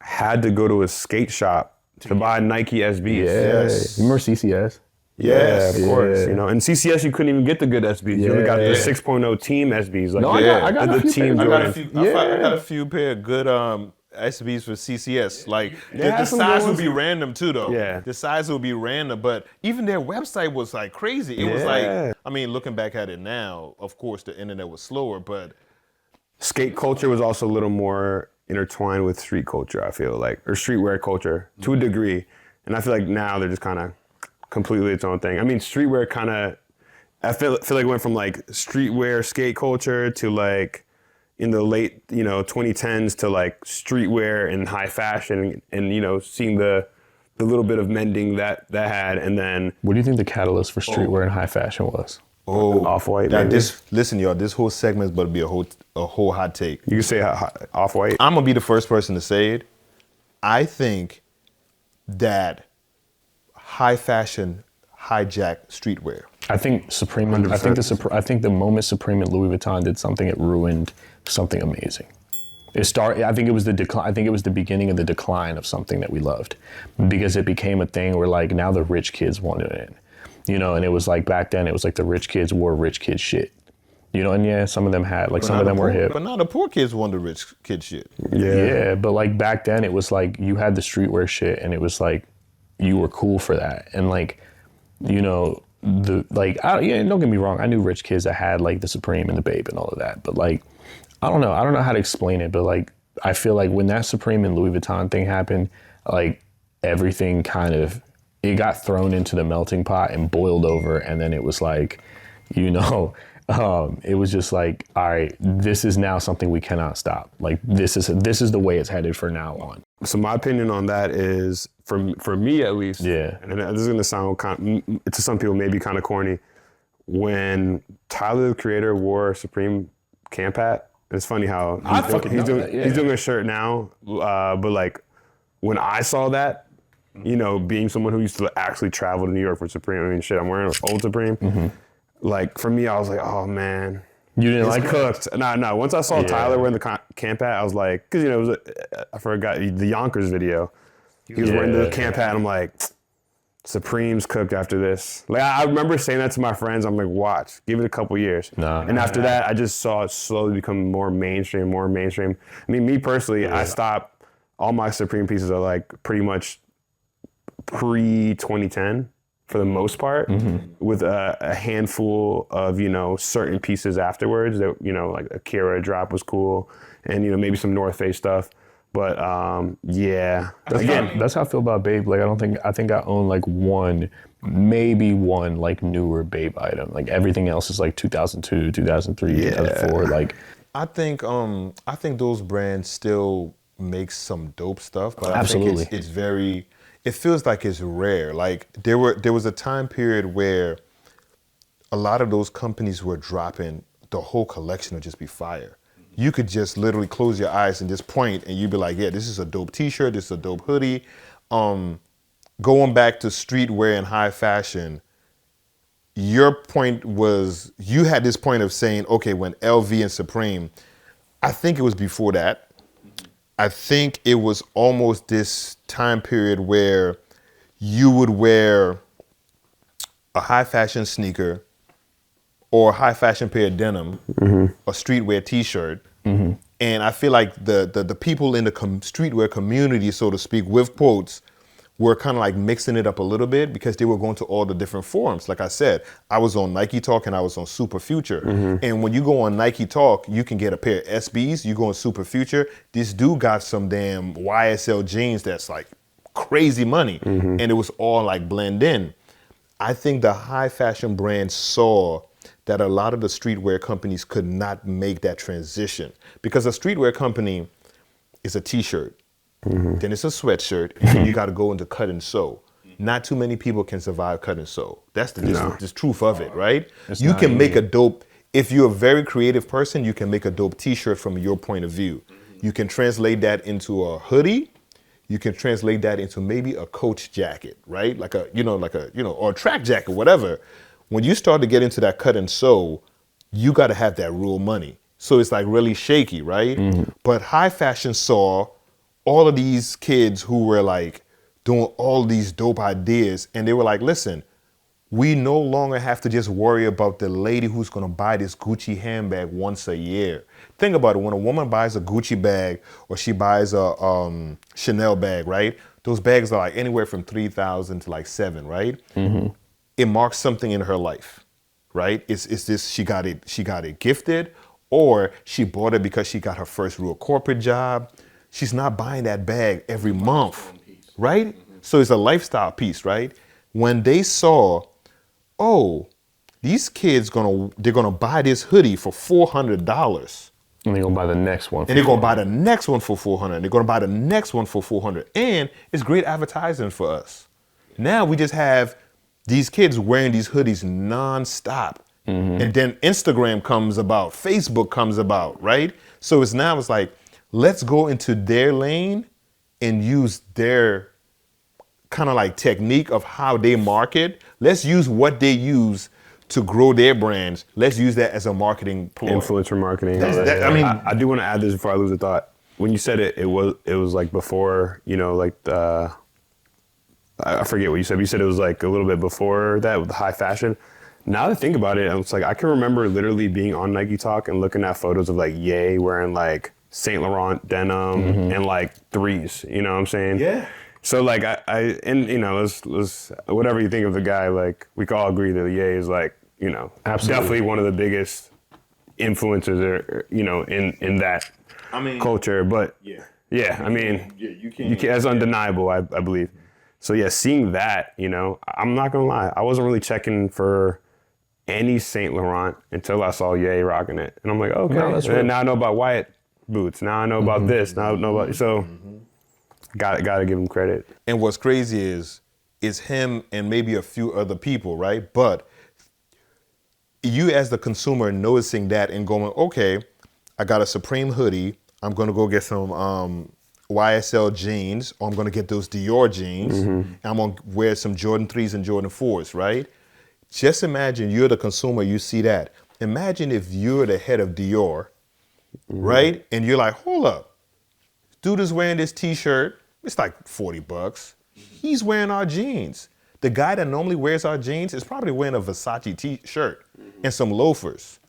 had to go to a skate shop to buy Nike SBs. Yes. You remember CCS? Yeah, of course. You know, and CCS you couldn't even get the good SBs. You only got the 6.0 team SBs. Like, No, I got a few team. I got a few pair of good SBs for CCS. Like the size would be random too, though. Yeah, the size would be random, but even their website was like crazy. It was like, I mean, looking back at it now, of course the internet was slower, but skate culture was also a little more intertwined with street culture. I feel like, or streetwear culture to a degree, and I feel like now they're just kind of completely its own thing. I mean, streetwear kind of, I feel like it went from like streetwear skate culture to like in the late 2010s to like streetwear and high fashion and seeing the little bit of mending that had, and then what do you think the catalyst for streetwear and high fashion was? Off-White. Listen, y'all, this whole segment is about to be a whole hot take. You can say Off-White. I'm gonna be the first person to say it. I think that high fashion hijacked streetwear. I think Supreme. 100%. I think the moment Supreme and Louis Vuitton did something, it ruined something amazing. I think it was the decline. I think it was the beginning of the decline of something that we loved, because it became a thing where like now the rich kids wanted it in, and it was like back then it was like the rich kids wore rich kid shit, and some of them had like some of them were hip, but now the poor kids want the rich kid shit. Yeah, but like back then it was like you had the streetwear shit and it was like you were cool for that, and like don't get me wrong, I knew rich kids that had like the Supreme and the Babe and all of that, but like I don't know how to explain it, but like I feel like when that Supreme and Louis Vuitton thing happened, like everything kind of, it got thrown into the melting pot and boiled over, and then it was like, it was just like, all right, this is now something we cannot stop. Like this is the way it's headed for now on. So my opinion on that is, for me at least, and this is gonna sound to some people maybe kind of corny, when Tyler the Creator wore Supreme camp hat. It's funny how he's doing a shirt now, but like when I saw that, being someone who used to actually travel to New York for Supreme, I mean, shit, I'm wearing old Supreme. Mm-hmm. Like for me, I was like, oh man, you didn't like cooked. No. Once I saw Tyler wearing the camp hat, I was like, because it was I forgot the Yonkers video. He was wearing the camp hat. And I'm like, Supreme's cooked after this. Like I remember saying that to my friends. I'm like, watch, give it a couple years. And after that, I just saw it slowly become more mainstream. I mean, me personally, I stopped. All my Supreme pieces are like pretty much pre-2010 for the most part, with a handful of certain pieces afterwards that like Akira drop was cool, and maybe some North Face stuff. But yeah, That's how I feel about Babe. Like I think I own like maybe one like newer Babe item. Like everything else is like 2002, 2003, 2004. Like I think those brands still make some dope stuff, but I Absolutely. think it's very. It feels like it's rare. Like there was a time period where a lot of those companies were dropping the whole collection would just be fire. You could just literally close your eyes and just point, and you'd be like, "Yeah, this is a dope T-shirt. This is a dope hoodie." Going back to streetwear and high fashion, your point was you had this point of saying, okay, when LV and Supreme, I think it was before that. I think it was almost this time period where you would wear a high fashion sneaker or a high fashion pair of denim, a streetwear T-shirt, and I feel like the people in the streetwear community, so to speak, with quotes, were kind of like mixing it up a little bit because they were going to all the different forums. Like I said, I was on Nike Talk and I was on Super Future. And when you go on Nike Talk, you can get a pair of SBs. You go on Super Future, this dude got some damn YSL jeans that's like crazy money. And it was all like blend in. I think the high fashion brands saw that a lot of the streetwear companies could not make that transition because a streetwear company is a T-shirt. Then it's a sweatshirt, and then you got to go into cut and sew. Not too many people can survive cut and sew. That's the truth of it, right? You can make a dope, if you're a very creative person, you can make a dope T-shirt from your point of view. You can translate that into a hoodie. You can translate that into maybe a Coach jacket, right? Like a, or a track jacket, whatever. When you start to get into that cut and sew, you got to have that real money. So it's like really shaky, right? But high fashion saw all of these kids who were like doing all these dope ideas, and they were like, listen, we no longer have to just worry about the lady who's gonna buy this Gucci handbag once a year. Think about it, when a woman buys a Gucci bag or she buys a Chanel bag, right? Those bags are like anywhere from 3,000 to like 7, right? It marks something in her life, right? It's this, she got it gifted, or she bought it because she got her first real corporate job. She's not buying that bag every month, right? So it's a lifestyle piece, right? When they saw, oh, these kids they're gonna buy this hoodie for $400. And they're gonna buy the next one. And they're gonna buy the next one for $400. They're gonna buy the next one for $400. And it's great advertising for us. Now we just have these kids wearing these hoodies nonstop. And then Instagram comes about, Facebook comes about, right? So it's like, let's go into their lane and use their kind of like technique of how they market. Let's use what they use to grow their brands. Let's use that as a marketing ploy. Influencer marketing. I mean, I do want to add this before I lose a thought. When you said it was like before, like I forget what you said. You said it was like a little bit before that with the high fashion. Now that I think about it, it's like I can remember literally being on Nike Talk and looking at photos of like Ye wearing like Saint Laurent denim and like threes, you know what I'm saying? Yeah. So like I let's whatever you think of the guy, like we can all agree that Ye is like, Absolutely. definitely one of the biggest influencers, in that culture. But I mean, you can't, that's undeniable, I believe. So yeah, seeing that, I'm not gonna lie, I wasn't really checking for any Saint Laurent until I saw Ye rocking it, and I'm like, okay. No, that's and now I know about Wyatt boots. Now I know about this. Now I know about so. Got to give him credit. And what's crazy is him and maybe a few other people, right? But you as the consumer noticing that and going, okay, I got a Supreme hoodie. I'm gonna go get some YSL jeans, or I'm gonna get those Dior jeans, and I'm gonna wear some Jordan 3s and Jordan 4s, right? Just imagine you're the consumer, you see that. Imagine if you're the head of Dior, right? And you're like, hold up, dude is wearing this T-shirt. It's like $40. He's wearing our jeans. The guy that normally wears our jeans is probably wearing a Versace T-shirt and some loafers.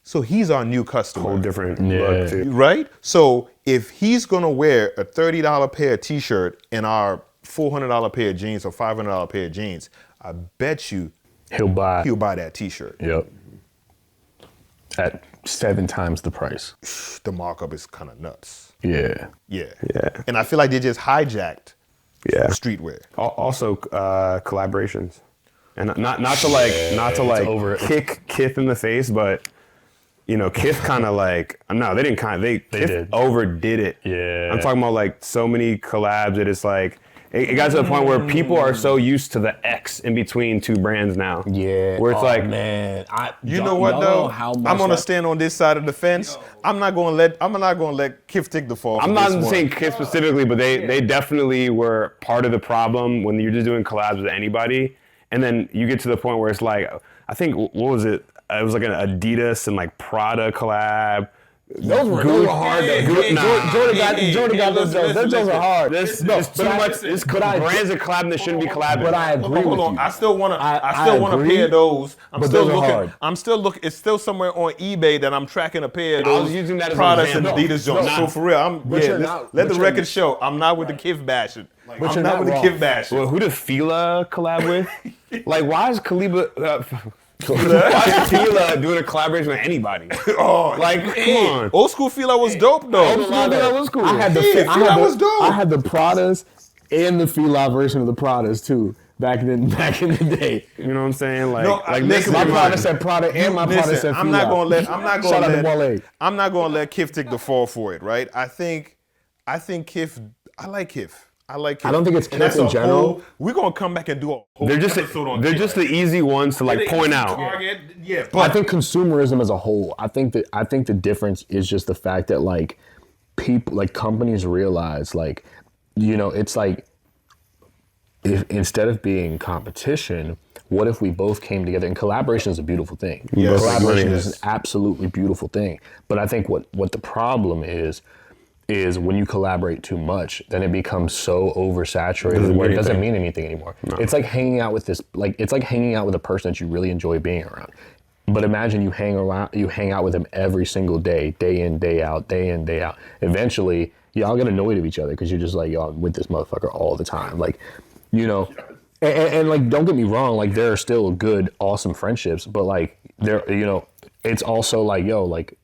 So he's our new customer. Whole different look too. Right? So if he's gonna wear a $30 pair of T-shirt and our $400 pair of jeans or $500 pair of jeans, I bet you He'll buy that T-shirt. Yep. At 7 times the price. The markup is kind of nuts. Yeah. Yeah. Yeah. And I feel like they just hijacked Yeah. streetwear. Also, collaborations, and not to over- kick Kith in the face, but Kith kind of no, they didn't Kith did. overdid it. Yeah. I'm talking about like so many collabs that it's like it got to the point where people are so used to the X in between two brands now. Yeah. Where it's man, You know what though? I'm gonna stand on this side of the fence. I'm not gonna let Kith take the fall. I'm not saying Kith specifically, but they definitely were part of the problem when you're just doing collabs with anybody, and then you get to the point where it's like, I think what was it? It was like an Adidas and like Prada collab. Those were hard. Jordan got those jokes. Those jokes are hard. There's too much. It's brands are collabing that shouldn't be collabing. But I agree with you. I still want a pair of those. I'm But still those are looking. hard. I'm still looking. It's still somewhere on eBay that I'm tracking a pair of I was those using that as an products and example. Adidas joints. So for real, let the record show. I'm not with the Kith bashing. I'm you're not not with the wrong. Kith bashing. Well, who did Fila collab with? Like, why is Khalifa? Why is Fila doing a collaboration with anybody? Oh, Like, come on. Old school Fila was dope though. Old school Fila was cool. I had the Yeah, Fila was dope. I had the Pradas and the Fila version of the Pradas too. Back in the day. You know what I'm saying? Like, No, like listen, My Come Prada on. said Prada and my Prada Listen, said Fila. I'm not gonna let Shout out to Wale. I'm not gonna let Kith take the fall for it, right? I think Kith. I like Kith. I don't think it's And that's Kith in a general. whole- we're gonna come back and do a whole they're just episode on they're Kith. just the easy ones to like point out. Target, yeah, I but think consumerism as a whole. I think the difference is just the fact that like people, like companies realize like, it's like if instead of being competition, what if we both came together? And collaboration is a beautiful thing. Yes. Collaboration Yes. is an absolutely beautiful thing. But I think what the problem is when you collaborate too much, then it becomes so oversaturated where it doesn't mean anything anymore. No. It's like hanging out with it's like hanging out with a person that you really enjoy being around. But imagine you hang out with them every single day in, day out, day in, day out. Eventually, y'all get annoyed of each other because you're just like, y'all with this motherfucker all the time. Like, and like, don't get me wrong, like there are still good, awesome friendships, but like it's also like, like,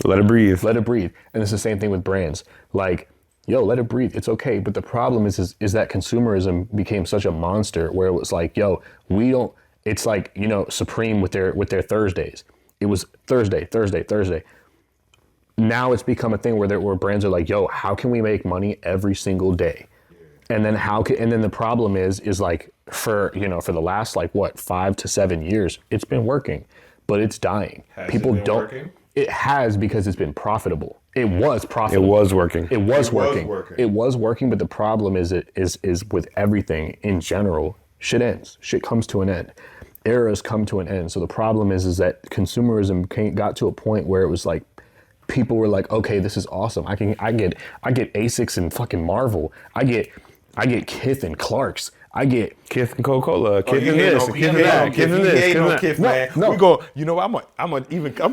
Let it breathe. let it breathe. And it's the same thing with brands. Like, let it breathe. It's okay. But the problem is that consumerism became such a monster where it was like, we don't, it's like, Supreme with their Thursdays. It was Thursday. Now it's become a thing where brands are like, how can we make money every single day? And then the problem is like for the last 5 to 7 years, it's been working, but it's dying. People don't. Working? It has because it's been profitable. It was profitable. It was working. It was working. working. It was working, but the problem is with everything in general, shit ends. Shit comes to an end. Eras come to an end. So the problem is that consumerism got to a point where it was like people were like, okay, this is awesome. I get Asics and fucking Marvel. I get Kith and Clarks. I get Kith and Coca-Cola. Kith you and ain't this. no- Kith you and ain't that. no Kith Kith. and You this. ain't Kith no and Kith, that. man. No. We go. I'm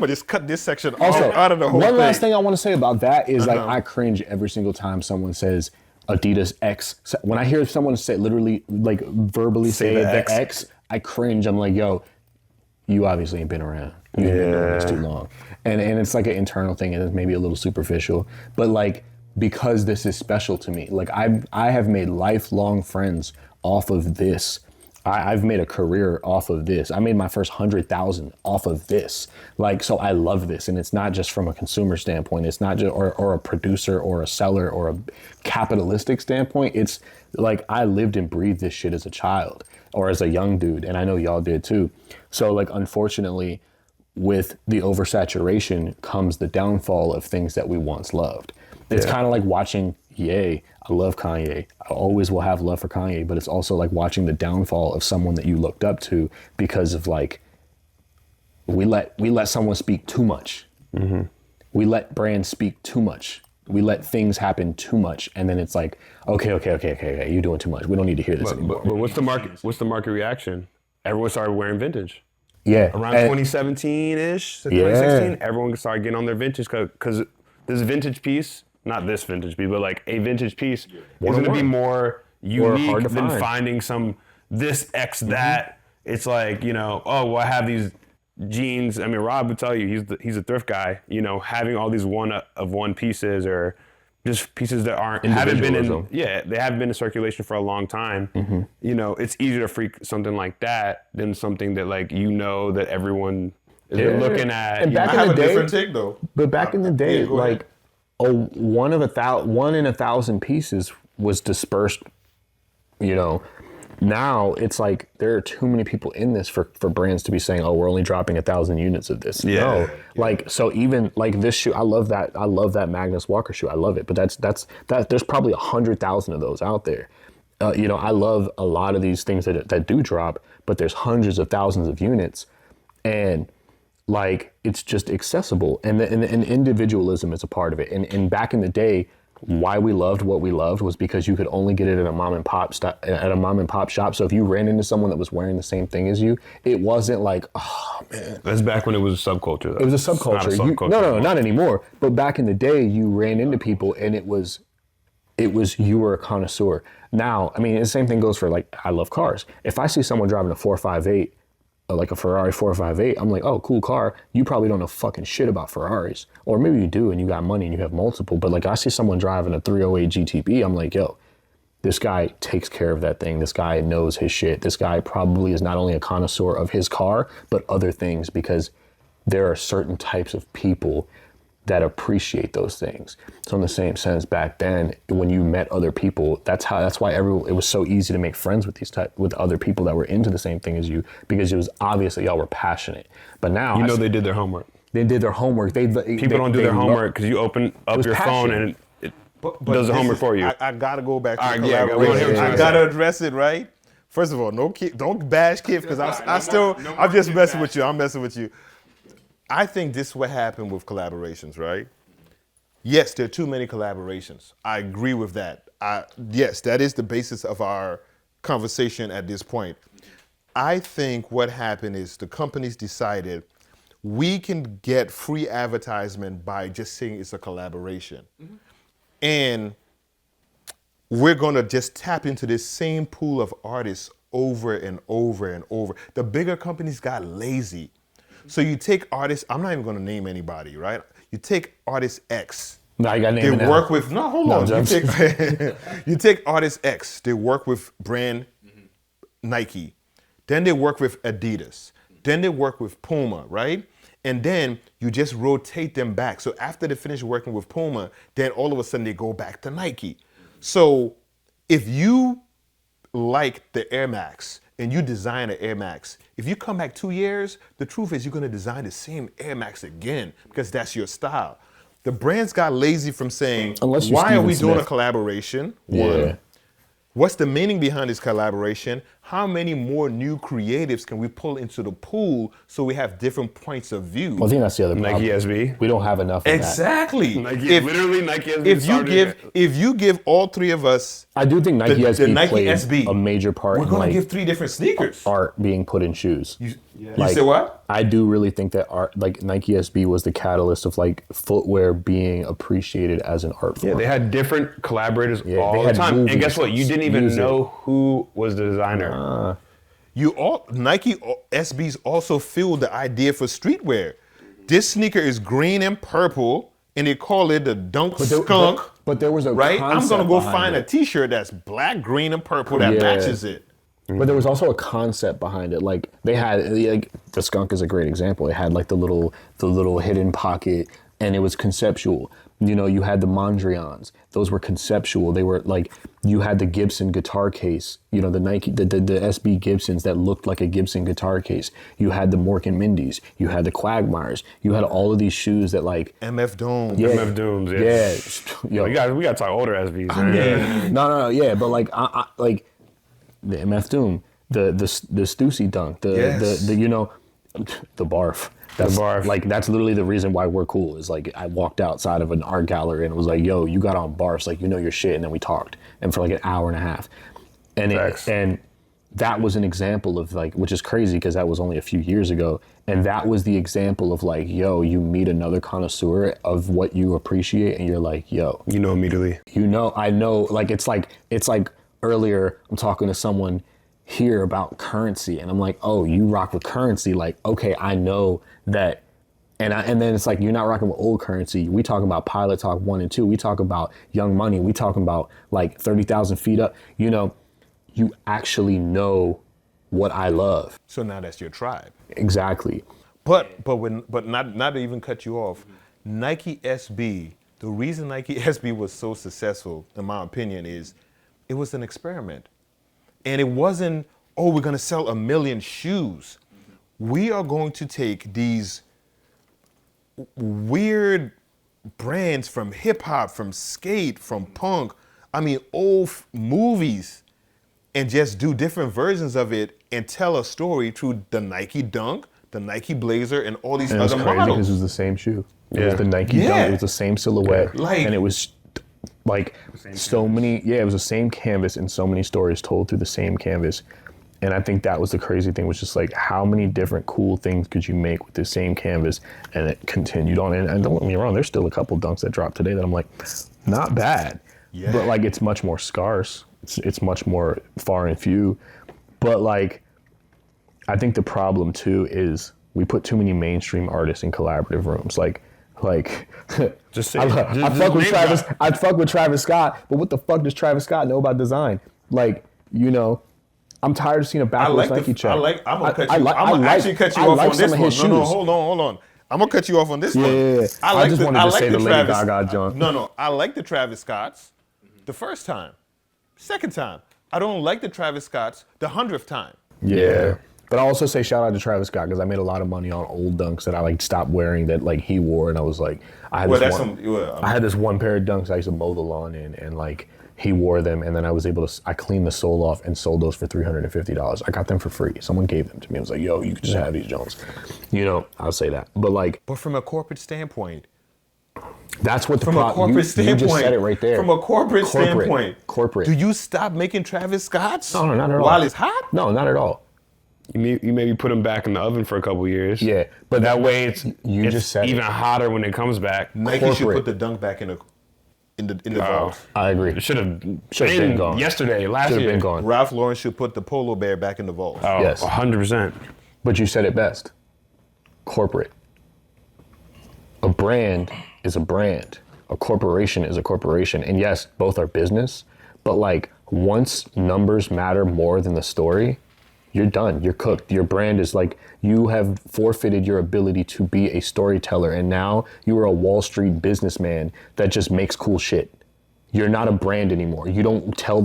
gonna just cut this section out of the whole one thing. last thing I want to say about that is like I cringe every single time someone says Adidas X. So when I hear someone say literally like verbally say the the X. X, I cringe. I'm like, you obviously ain't been around. You've been doing this too long. And it's like an internal thing and it's maybe a little superficial. But like because this is special to me, like I have made lifelong friends off of this. I've made a career off of this. I made my first 100,000 off of this. Like, so I love this. And it's not just from a consumer standpoint. It's not just, or a producer or a seller or a capitalistic standpoint. It's like, I lived and breathed this shit as a child or as a young dude. And I know y'all did too. So like, unfortunately, with the oversaturation comes the downfall of things that we once loved. It's kind of like watching Ye. I love Kanye. I always will have love for Kanye, but it's also like watching the downfall of someone that you looked up to because of like, we let someone speak too much. Mm-hmm. We let brands speak too much. We let things happen too much. And then it's like, okay, you're doing too much. We don't need to hear this anymore. But what's the market reaction? Everyone started wearing vintage. Yeah. Around And- 2017-ish, to Yeah. 2016, everyone started getting on their vintage because this vintage piece, not this vintage piece, but like a vintage piece is going to be more unique hard to than find. finding some this X that. It's like, I have these jeans. I mean, Rob would tell you he's a thrift guy. You know, having all these one of one pieces or just pieces that haven't been in they haven't been in circulation for a long time. Mm-hmm. You know, it's easier to freak something like that than something that like that everyone is looking at. And back I in have the a day, different take though. but back in the day, go like one in 1,000 pieces was dispersed. You know, now it's like there are too many people in this for brands to be saying, "Oh, we're only dropping 1,000 units of this." Yeah. No, like so even like this shoe, I love that Magnus Walker shoe. I love it, but that's there's probably 100,000 of those out there. You know, I love a lot of these things that do drop, but there's hundreds of thousands of units, and like it's just accessible, and individualism is a part of it. And back in the day, why we loved what we loved was because you could only get it at a mom and pop shop. So if you ran into someone that was wearing the same thing as you, it wasn't like, oh man. That's back when it was a subculture, though. It was a subculture. No, not anymore. But back in the day, you ran into people and it was you were a connoisseur. Now, I mean, the same thing goes for like, I love cars. If I see someone driving a 458, like a Ferrari 458, I'm like, oh, cool car. You probably don't know fucking shit about Ferraris. Or maybe you do and you got money and you have multiple. But like I see someone driving a 308 GTB, I'm like, yo, this guy takes care of that thing. This guy knows his shit. This guy probably is not only a connoisseur of his car, but other things, because there are certain types of people that appreciate those things. So in the same sense, back then, when you met other people, that's why it was so easy to make friends with other people that were into the same thing as you, because it was obviously y'all were passionate. But now, they did their homework. They did their homework. People don't do their homework because you open up your phone and it does the homework for you. I gotta go back to All right, collaboration. I I gotta address it, right? First of all, don't bash Kip, because I'm just messing with you. I'm messing with you. I think this is what happened with collaborations, right? Yes, there are too many collaborations. I agree with that. Yes, that is the basis of our conversation at this point. I think what happened is the companies decided we can get free advertisement by just saying it's a collaboration. Mm-hmm. And we're gonna just tap into this same pool of artists over and over and over. The bigger companies got lazy. So you take artists, I'm not even gonna name anybody, right? You take artist X. No, you gotta name it now. They work with, you take artist X, they work with brand Nike. Then they work with Adidas. Then they work with Puma, right? And then you just rotate them back. So after they finish working with Puma, then all of a sudden they go back to Nike. So if you like the Air Max and you design an Air Max, if you come back 2 years, the truth is you're gonna design the same Air Max again because that's your style. The brands got lazy from saying, why are we doing a collaboration? Yeah. One, what's the meaning behind this collaboration? How many more new creatives can we pull into the pool so we have different points of view? Well, I think that's the other problem. Nike SB. We don't have enough of exactly. that. Literally Nike SB. If you give all three of us, I do think Nike SB Nike played SB, a major part we're in going to give 3 different sneakers. Art being put in shoes. You say what? I do really think that art, like Nike SB was the catalyst of like footwear being appreciated as an art form. Yeah, they had different collaborators all the time. movies, and guess what? You didn't even music. know who was the designer. Nike SBs also fueled the idea for streetwear. This sneaker is green and purple, and they call it the Dunk Skunk. But there was a right. I'm gonna go concept find behind a T-shirt that's black, green, and purple that matches it. But there was also a concept behind it. Like they had, like the skunk is a great example. It had like the little hidden pocket, and it was conceptual. You know, you had the Mondrians; those were conceptual. They were like, you had the Gibson guitar case. You know, the Nike, the SB Gibsons that looked like a Gibson guitar case. You had the Mork and Mindy's. You had the Quagmires. You had all of these shoes that like MF Doom. Yeah. MF Dooms. Yeah. Yo, we got to talk older SBs, man. Yeah. No. Yeah, but like, I like the MF Doom, the Stussy Dunk, the you know, the barf. That's like, that's literally the reason why we're cool, is like I walked outside of an art gallery and it was like, yo, you got on barfs, like, you know your shit. And then we talked, and for like an hour and a half. And and that was an example of like, which is crazy because that was only a few years ago. And that was the example of like, yo, you meet another connoisseur of what you appreciate and you're like, yo. You know immediately. You know, I know, like, it's like earlier I'm talking to someone hear about currency and I'm like, oh, you rock with currency. Like, okay, I know that. And then it's like, you're not rocking with old currency. We talk about Pilot Talk 1 and 2. We talk about Young Money. We talking about like 30,000 feet up. You know, you actually know what I love. So now that's your tribe. Exactly. But not to even cut you off, Nike SB, the reason Nike SB was so successful, in my opinion, is it was an experiment. And it wasn't, oh, we're gonna sell 1 million shoes. We are going to take these weird brands from hip hop, from skate, from punk, I mean, old movies, and just do different versions of it and tell a story through the Nike Dunk, the Nike Blazer, and all these And it was other crazy models. because it was the same shoe. It Yeah. was the Nike Dunk. It was the same silhouette. Like- and it was like so many, it was the same canvas and so many stories told through the same canvas. And I think that was the crazy thing, was just like, how many different cool things could you make with the same canvas? And it continued on. And don't get me wrong, there's still a couple dunks that dropped today that I'm like, not bad. Yeah. But like, it's much more scarce. It's much more far and few. But like, I think the problem too is we put too many mainstream artists in collaborative rooms. Like Just say I fuck with Travis. I fuck with Travis Scott, but what the fuck does Travis Scott know about design? Like, you know, I'm tired of seeing a backwards Nike check. I'm gonna actually cut you off on this one. No, hold on. I'm gonna cut you off on this one. Yeah. I just wanted to say the Lady Gaga jump. No, I like the Travis Scotts the first time. Second time, I don't like the Travis Scotts the 100th time. Yeah. But I also say shout out to Travis Scott because I made a lot of money on old dunks that I like stopped wearing that like he wore, and I was like, I had this one pair of dunks I used to mow the lawn in, and like he wore them, and then I was able to, I cleaned the sole off and sold those for $350. I got them for free. Someone gave them to me. I was like, yo, you can just have these Jones. You know, I'll say that. But like, But from a corporate standpoint, that's what the from a corporate standpoint, you just said it right there. From a corporate standpoint, corporate. do you stop making Travis Scotts? No, not at all. While it's hot? No, not at all. You maybe put them back in the oven for a couple years. Yeah, but That way it's just said even it. hotter when it comes back. Nike should Corporate. put the dunk back in the vault. I agree. It should have been gone. yesterday, last Should have year. been gone. Ralph Lauren should put the polo bear back in the vault. Oh, Yes. 100%. But you said it best. Corporate. A brand is a brand. A corporation is a corporation. And yes, both are business, but like once numbers matter more than the story, you're done. You're cooked. Your brand is like, you have forfeited your ability to be a storyteller, and now you are a Wall Street businessman that just makes cool shit. You're not a brand anymore. You don't tell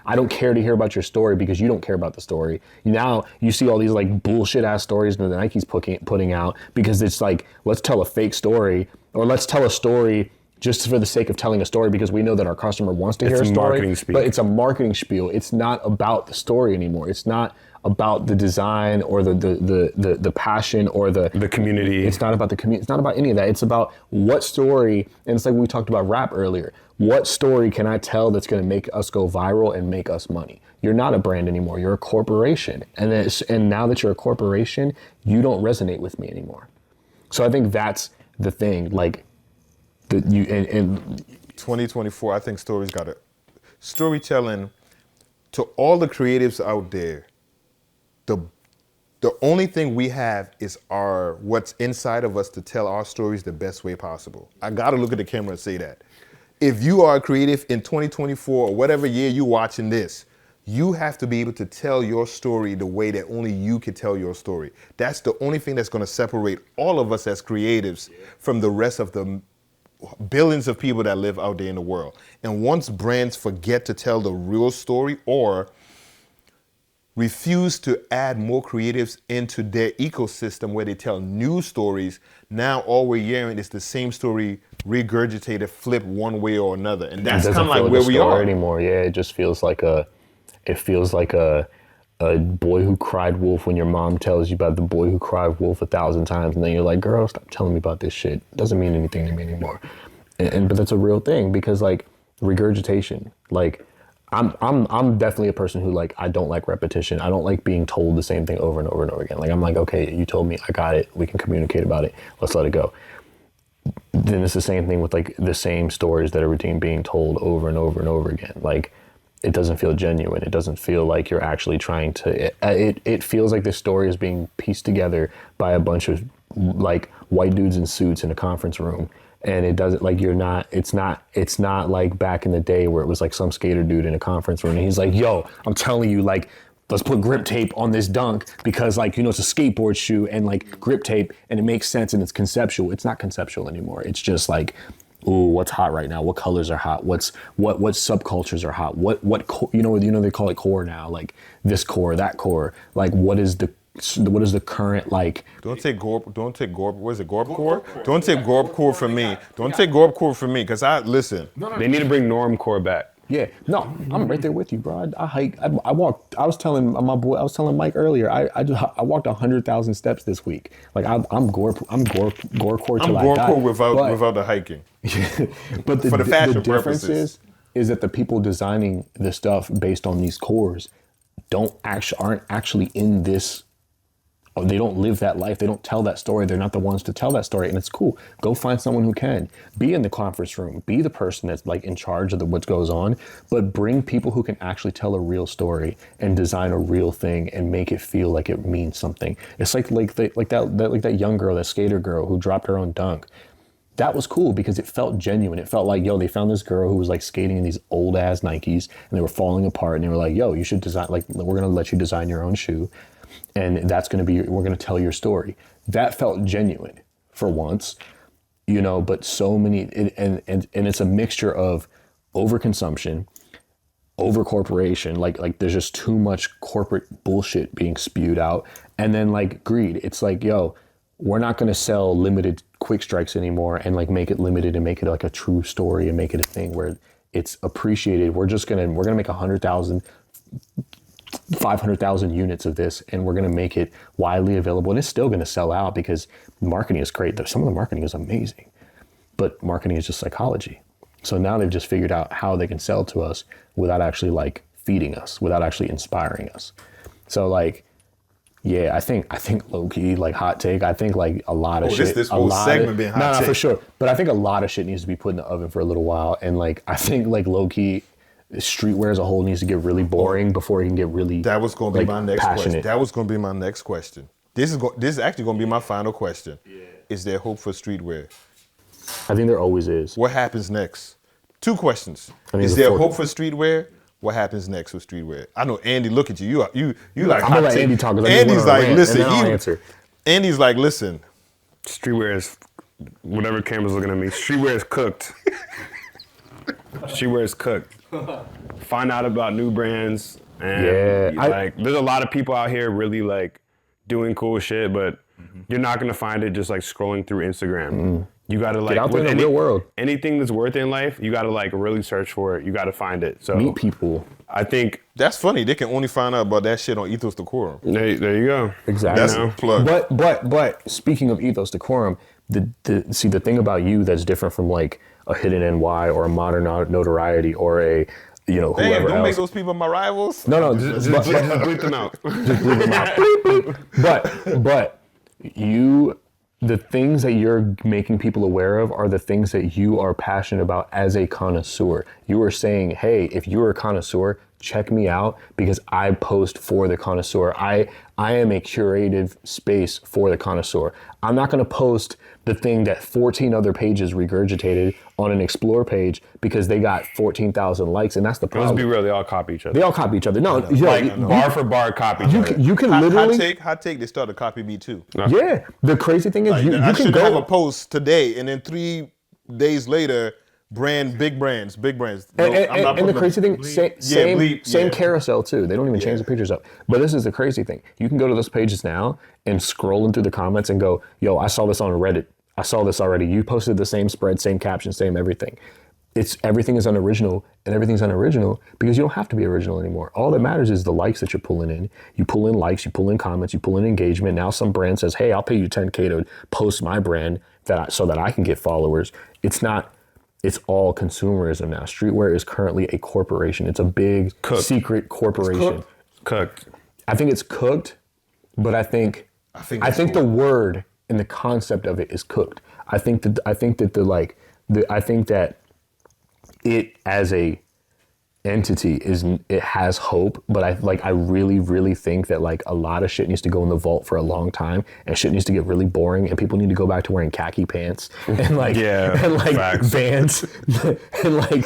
I don't care to hear about your story because you don't care about the story. Now you see all these like bullshit ass stories that Nike's putting out because it's like, let's tell a fake story, or let's tell a story just for the sake of telling a story because we know that our customer wants to hear a story. marketing spiel. But it's a marketing spiel. It's not about the story anymore. It's not about the design or the passion or the community. It's not about the community. It's not about any of that. It's about what story, and it's like we talked about rap earlier. What story can I tell that's going to make us go viral and make us money? You're not a brand anymore. You're a corporation. And now that you're a corporation, you don't resonate with me anymore. So I think that's the thing. Like, and 2024, I think storytelling to all the creatives out there. The only thing we have is what's inside of us to tell our stories the best way possible. I gotta look at the camera and say that. If you are a creative in 2024 or whatever year you're watching this, you have to be able to tell your story the way that only you can tell your story. That's the only thing that's gonna separate all of us as creatives from the rest of the billions of people that live out there in the world. And once brands forget to tell the real story or refuse to add more creatives into their ecosystem where they tell new stories, now all we're hearing is the same story regurgitated, flipped one way or another. And that's kind of like where we are anymore. Yeah, it just feels like a boy who cried wolf when your mom tells you about the boy who cried wolf 1,000 times, and then you're like, girl, stop telling me about this shit. It doesn't mean anything to me anymore. But that's a real thing because like regurgitation, like I'm definitely a person who like, I don't like repetition. I don't like being told the same thing over and over and over again. Like I'm like, okay, you told me, I got it. We can communicate about it. Let's let it go. Then it's the same thing with like the same stories that are being told over and over and over again. Like it doesn't feel genuine. It doesn't feel like you're actually trying to, it feels like this story is being pieced together by a bunch of like white dudes in suits in a conference room. And it doesn't, like, it's not like back in the day where it was like some skater dude in a conference room and he's like, yo, I'm telling you, like, let's put grip tape on this dunk because, like, you know, it's a skateboard shoe and like grip tape and it makes sense and it's conceptual. It's not conceptual anymore. It's just like, ooh, what's hot right now? What colors are hot? What subcultures are hot? What you know they call it core now, like this core, that core. Like what is the current, like, Don't take Gorb, what is it, Gorb core? Don't take Gorb core from me. Don't take Gorb core from me, because listen. They need to bring norm core back. yeah, no, I'm right there with you, bro. I hike, I walked. I was telling Mike earlier. I walked 100,000 steps this week. Like I'm gore core till I die. I'm Gorb core without the hiking. But for the fashion the difference purposes. is that the people designing the stuff based on these cores aren't actually in this. They don't live that life. They don't tell that story. They're not the ones to tell that story. And it's cool. Go find someone who can. Be in the conference room. Be the person that's like in charge of what goes on. But bring people who can actually tell a real story and design a real thing and make it feel like it means something. It's like that young girl, that skater girl who dropped her own dunk. That was cool because it felt genuine. It felt like, yo, they found this girl who was like skating in these old ass Nikes and they were falling apart and they were like, yo, you should design, like, we're going to let you design your own shoe. And we're going to tell your story. That felt genuine for once, you know, but so many, and it's a mixture of overconsumption, overcorporation, like there's just too much corporate bullshit being spewed out. And then like greed. It's like, yo, we're not going to sell limited quick strikes anymore and like make it limited and make it like a true story and make it a thing where it's appreciated. We're going to make 100,000, 500,000 units of this and we're going to make it widely available, and it's still going to sell out because marketing is great. Some of the marketing is amazing, but marketing is just psychology. So now they've just figured out how they can sell to us without actually like feeding us, without actually inspiring us. So like, yeah, I think low key, like hot take, I think like a lot of shit. This whole segment being hot take. No, for sure. But I think a lot of shit needs to be put in the oven for a little while. And like, I think like low key, streetwear as a whole needs to get really boring before it can get really That was going to be like, my next passionate. question. That was going to be my next question. This is actually going to be my final question. Yeah. Is there hope for streetwear? I think there always is. What happens next? 2 questions. I Is there hope for streetwear? What happens next with streetwear? I know Andy. Look at you. You like I'm hot gonna let take. Andy talk. Andy's like, listen. I'll answer. Andy's like, listen. Streetwear is, whatever camera's looking at me, streetwear is cooked. Streetwear is cooked. Find out about new brands. And like, there's a lot of people out here really like doing cool shit, but you're not gonna find it just like scrolling through Instagram. You gotta like, get out there in the real world. Anything that's worth it in life, you gotta like really search for it. You gotta find it. So Meet people. I think That's funny. They can only find out about that shit on Ethos Decorum. there you go. Exactly. That's a plug. But speaking of Ethos Decorum, the thing about you that's different from like a Hidden NY or a Modern Notoriety or a, you know, Damn, whoever don't else. make those people my rivals. No, Just bleep them out. just bleep them out. Bleep, bleep. But you, the things that you're making people aware of are the things that you are passionate about as a connoisseur. You are saying, hey, if you're a connoisseur, check me out because I post for the connoisseur. I am a curated space for the connoisseur. I'm not going to post the thing that 14 other pages regurgitated on an explore page because they got 14,000 likes, and that's the problem. Let's be real, they all copy each other. They all copy each other. No, Like bar for bar copy each other. you can literally. Hot take. They started to copy me too. Yeah, the crazy thing is Like, you I can should have a go. post today, and then 3 days later, big brands. No, I'm not And the putting crazy thing, bleep, same yeah. carousel too. They don't even change the pictures up. But this is the crazy thing. You can go to those pages now and scrolling through the comments and go, yo, I saw this on Reddit. I saw this already. You posted the same spread, same caption, same everything. Everything is unoriginal, and everything's unoriginal because you don't have to be original anymore. All that matters is the likes that you're pulling in. You pull in likes, you pull in comments, you pull in engagement. Now some brand says, hey, I'll pay you $10K to post my brand so that I can get followers. It's all consumerism now. Streetwear is currently a corporation. It's a big secret corporation. Cooked. I think it's cooked, but I think the word and the concept of it is cooked. I think that it as an entity it has hope, but I really think that like a lot of shit needs to go in the vault for a long time, and shit needs to get really boring, and people need to go back to wearing khaki pants and like facts. Vans and like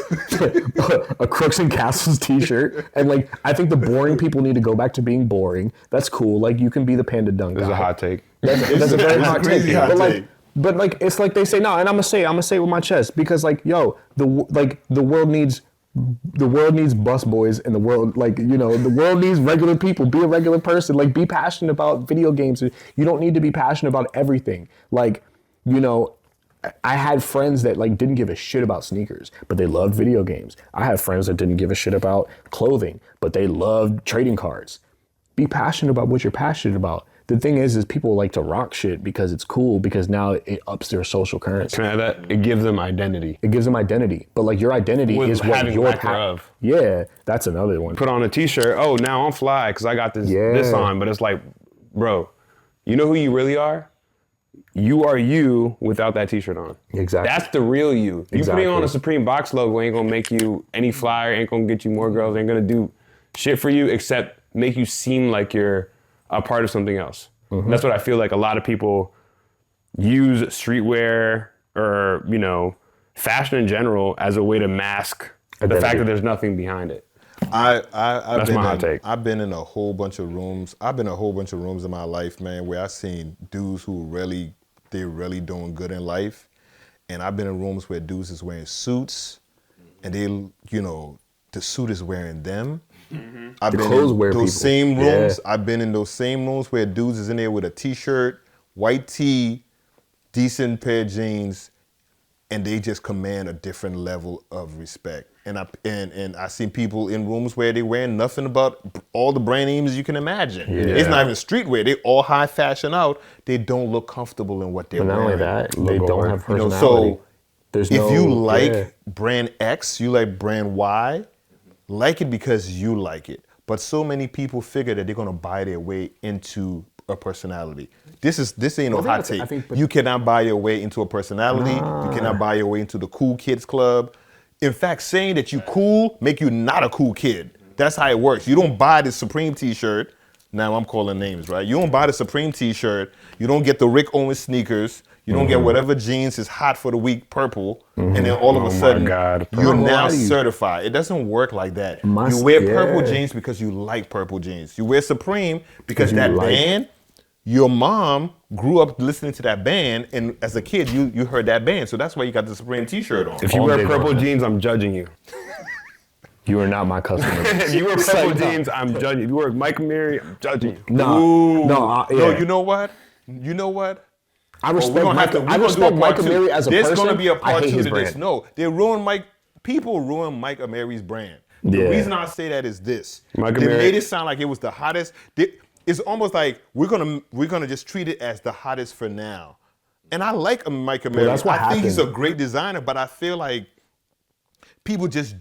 a Crooks and Castles t-shirt, and like I think the boring people need to go back to being boring. That's cool. Like you can be the panda dunk. This is a hot take. That's a very hot take. hot But like, take. but like, it's like they say no, and I'm gonna say it with my chest, because like, yo, the world needs busboys, and the world, like, you know, the world needs regular people. Be a regular person. Like, be passionate about video games. You don't need to be passionate about everything. Like, you know, I had friends that like didn't give a shit about sneakers, but they loved video games. I had friends that didn't give a shit about clothing, but they loved trading cards. Be passionate about what you're passionate about. The thing is people like to rock shit because it's cool, because now it ups their social currency. Can I add that? It gives them identity. It gives them identity. But like your identity With is what having you're lack of. Yeah, that's another one. Put on a t-shirt, oh, now I'm fly because I got this on. But it's like, bro, you know who you really are? You are you without that t-shirt on. Exactly. That's the real you. You Exactly. putting on a Supreme box logo ain't gonna make you any flyer, ain't gonna get you more girls, ain't gonna do shit for you except make you seem like you're a part of something else. Mm-hmm. That's what I feel like a lot of people use streetwear or, you know, fashion in general as a way to mask the fact that there's nothing behind it. That's my hot take. I've been in a whole bunch of rooms. I've been in a whole bunch of rooms in my life, man, where I've seen dudes who they're really doing good in life. And I've been in rooms where dudes is wearing suits, and they, you know, the suit is wearing them. Mm-hmm. I've been in those same rooms. Yeah. I've been in those same rooms where dudes is in there with a t-shirt, white tee, decent pair of jeans, and they just command a different level of respect. And I seen people in rooms where they wearing nothing about all the brand names you can imagine. Yeah. It's not even streetwear. They all high fashion out. They don't look comfortable in what they're wearing. But not only that, they don't have personality. So if you like brand X, you like brand Y, like it because you like it. But so many people figure that they're gonna buy their way into a personality. This ain't no hot take. You cannot buy your way into a personality. You cannot buy your way into the cool kids club. In fact, saying that you cool make you not a cool kid. That's how it works. You don't buy the Supreme t-shirt. Now I'm calling names, right? You don't buy the Supreme t-shirt. You don't get the Rick Owens sneakers. You don't get whatever jeans is hot for the week, purple, and then all of a sudden you're now certified. It doesn't work like that. You wear purple jeans because you like purple jeans. You wear Supreme because that band, your mom grew up listening to that band, and as a kid you heard that band, so that's why you got the Supreme t-shirt on. If you wear purple jeans, I'm judging you. You are not my customer. If you wear purple jeans, I'm judging you. If you wear Mike Mary, I'm judging you. No, you know what? I respect Mike Amiri as a person. There's going to be a part 2 to brand. this. No, people ruin Mike Amiri's brand. The reason I say that is this. They made it sound like it was the hottest. It's almost like we're gonna just treat it as the hottest for now. And I like Mike Amiri. I think he's a great designer, but I feel like people just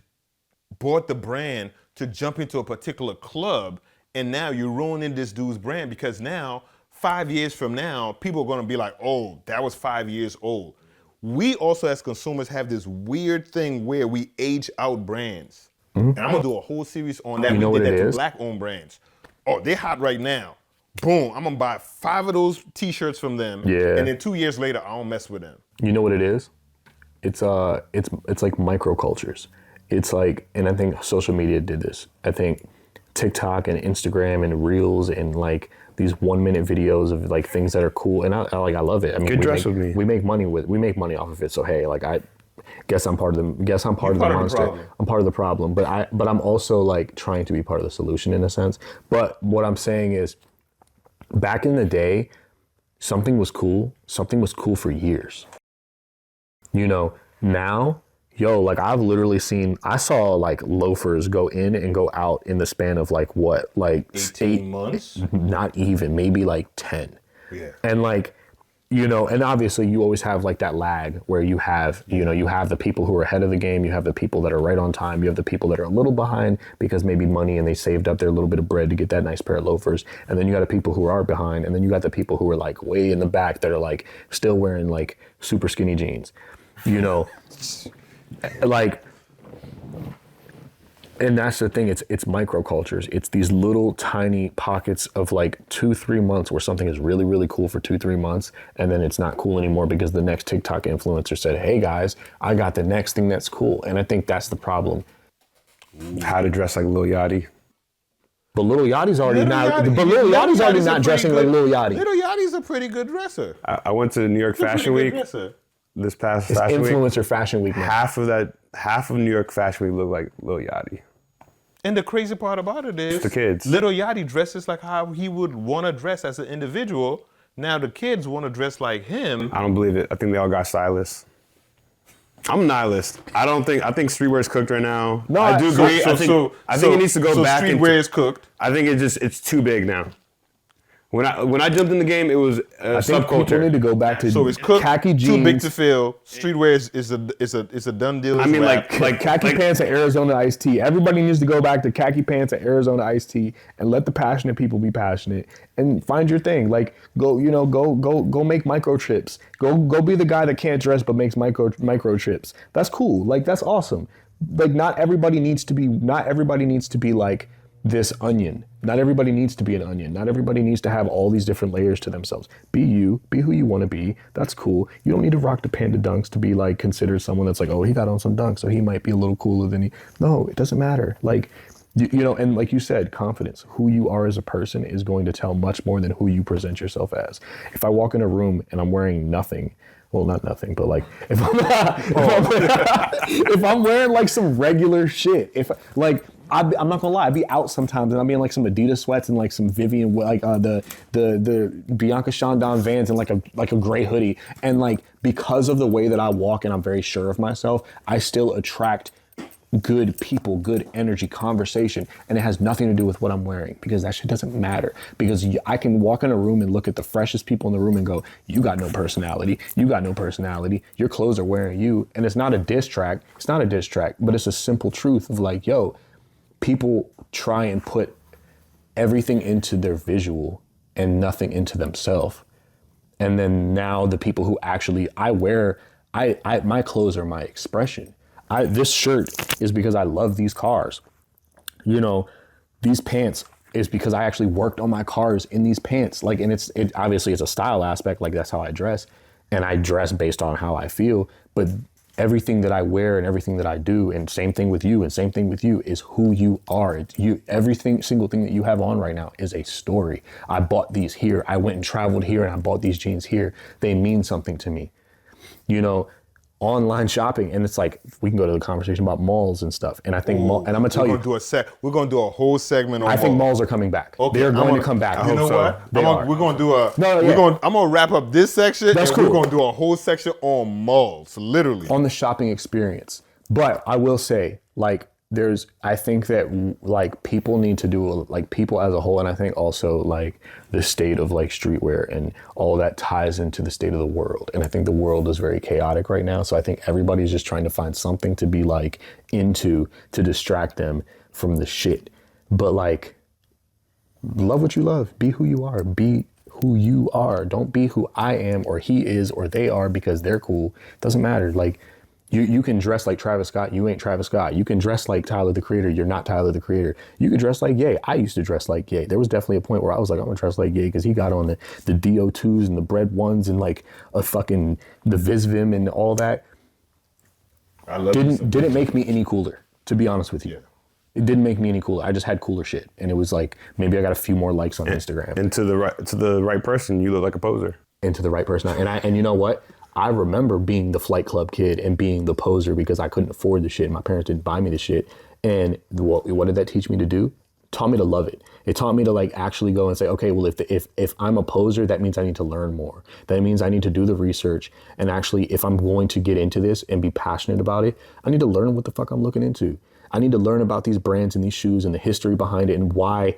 bought the brand to jump into a particular club, and now you're ruining this dude's brand, because now 5 years from now, people are gonna be like, oh, that was 5 years old. We also as consumers have this weird thing where we age out brands. And I'm gonna do a whole series on that. We did that to black-owned brands. Oh, they're hot right now. Boom, I'm gonna buy 5 of those t-shirts from them. Yeah. And then 2 years later, I don't mess with them. You know what it is? It's like microcultures. It's like, and I think social media did this. I think TikTok and Instagram and Reels and like these 1-minute videos of like things that are cool, and I love it. I mean, we make money off of it. So hey, like I guess I'm part of the monster. I'm part of the problem, but I'm also like trying to be part of the solution in a sense. But what I'm saying is, back in the day, something was cool for years. You know, now, like I've literally I saw like loafers go in and go out in the span of like what, like 18 months? Not even, maybe like 10. Yeah. And like, you know, and obviously you always have like that lag where you have the people who are ahead of the game, you have the people that are right on time, you have the people that are a little behind because maybe money and they saved up their little bit of bread to get that nice pair of loafers. And then you got the people who are behind, and then you got the people who are like way in the back that are like still wearing like super skinny jeans, you know. Like, And that's the thing, it's microcultures. It's these little tiny pockets of like 2-3 months where something is really, really cool for 2-3 months, and then it's not cool anymore because the next TikTok influencer said, hey guys, I got the next thing that's cool. And I think that's the problem. How to dress like Lil Yachty. But Lil Yachty's already not dressing like Lil Yachty. Lil Yachty's a pretty good dresser. I went to New York Fashion Week this past Fashion Week. Influencer Fashion Week. Man. Half of New York Fashion Week looked like Lil Yachty. And the crazy part about it is, the kids. Lil Yachty dresses like how he would want to dress as an individual. Now the kids want to dress like him. I don't believe it. I think they all got stylists. I'm a nihilist. I think streetwear is cooked right now. No, I do agree. I think it needs to go back. Streetwear is cooked. I think it's too big now. When I jumped in the game, it was I think subculture. people need to go back to So it's cooked, khaki jeans. too big to fail. Streetwear is a done deal. I mean, like khaki pants and Arizona iced tea. Everybody needs to go back to khaki pants and Arizona iced tea and let the passionate people be passionate and find your thing. Like go make microchips. Go be the guy that can't dress but makes microchips. That's cool. Like that's awesome. Like not everybody needs to be like this onion. Not everybody needs to be an onion. Not everybody needs to have all these different layers to themselves. Be you. Be who you want to be. That's cool. You don't need to rock the panda dunks to be like considered someone that's like, oh, he got on some dunks, so he might be a little cooler than he. No, it doesn't matter. Like, you know, and like you said, confidence. Who you are as a person is going to tell much more than who you present yourself as. If I walk in a room and I'm wearing nothing, well, not nothing, but like if I'm wearing like some regular shit, I'm not gonna lie, I'd be out sometimes and I'll be in like some Adidas sweats and like some Vivian, like the Bianca Chandon Vans and like a gray hoodie. And like, because of the way that I walk and I'm very sure of myself, I still attract good people, good energy, conversation. And it has nothing to do with what I'm wearing because that shit doesn't matter. Because I can walk in a room and look at the freshest people in the room and go, you got no personality. You got no personality. Your clothes are wearing you. And it's not a diss track. It's not a diss track, but it's a simple truth of like, yo, people try and put everything into their visual and nothing into themselves. And then now the people who actually, my clothes are my expression. This shirt is because I love these cars. You know, these pants is because I actually worked on my cars in these pants. Like, and it obviously it's a style aspect, like that's how I dress. And I dress based on how I feel, but everything that I wear and everything that I do, and same thing with you, is who you are. Everything, single thing that you have on right now is a story. I bought these here. I went and traveled here and I bought these jeans here. They mean something to me. You know, online shopping, and it's like we can go to the conversation about malls and stuff. And I think and I'm gonna tell you, we're gonna do a whole segment on I think malls are coming back. Okay, they're going to come back. You know what? We're gonna do a. I'm gonna wrap up this section. That's and cool. We're gonna do a whole section on malls, literally on the shopping experience. But I will say, like, I think that like people need to do like people as a whole, and I think also like the state of like streetwear and all that ties into the state of the world. And I think the world is very chaotic right now. So I think everybody's just trying to find something to be like into to distract them from the shit. But like, love what you love. Be who you are. Be who you are. Don't be who I am or he is or they are because they're cool. Doesn't matter. Like, you can dress like Travis Scott, you ain't Travis Scott. You can dress like Tyler, the Creator, you're not Tyler, the Creator. You can dress like Ye. I used to dress like Ye. There was definitely a point where I was like, I'm gonna dress like Ye because he got on the DO2s and the bread ones and like a fucking, the Visvim and all that. I love didn't make me any cooler, to be honest with you. Yeah. It didn't make me any cooler. I just had cooler shit. And it was like, maybe I got a few more likes on Instagram. And to the right person, you look like a poser. And to the right person. And you know what? I remember being the Flight Club kid and being the poser because I couldn't afford the shit and my parents didn't buy me the shit. And what did that teach me to do? It taught me to love it. It taught me to like actually go and say, okay, well, if I'm a poser, that means I need to learn more. That means I need to do the research. And actually, if I'm going to get into this and be passionate about it, I need to learn what the fuck I'm looking into. I need to learn about these brands and these shoes and the history behind it and why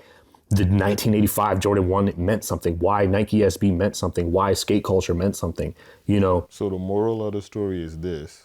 the 1985 Jordan 1 meant something, why Nike SB meant something, why skate culture meant something, you know. So the moral of the story is this.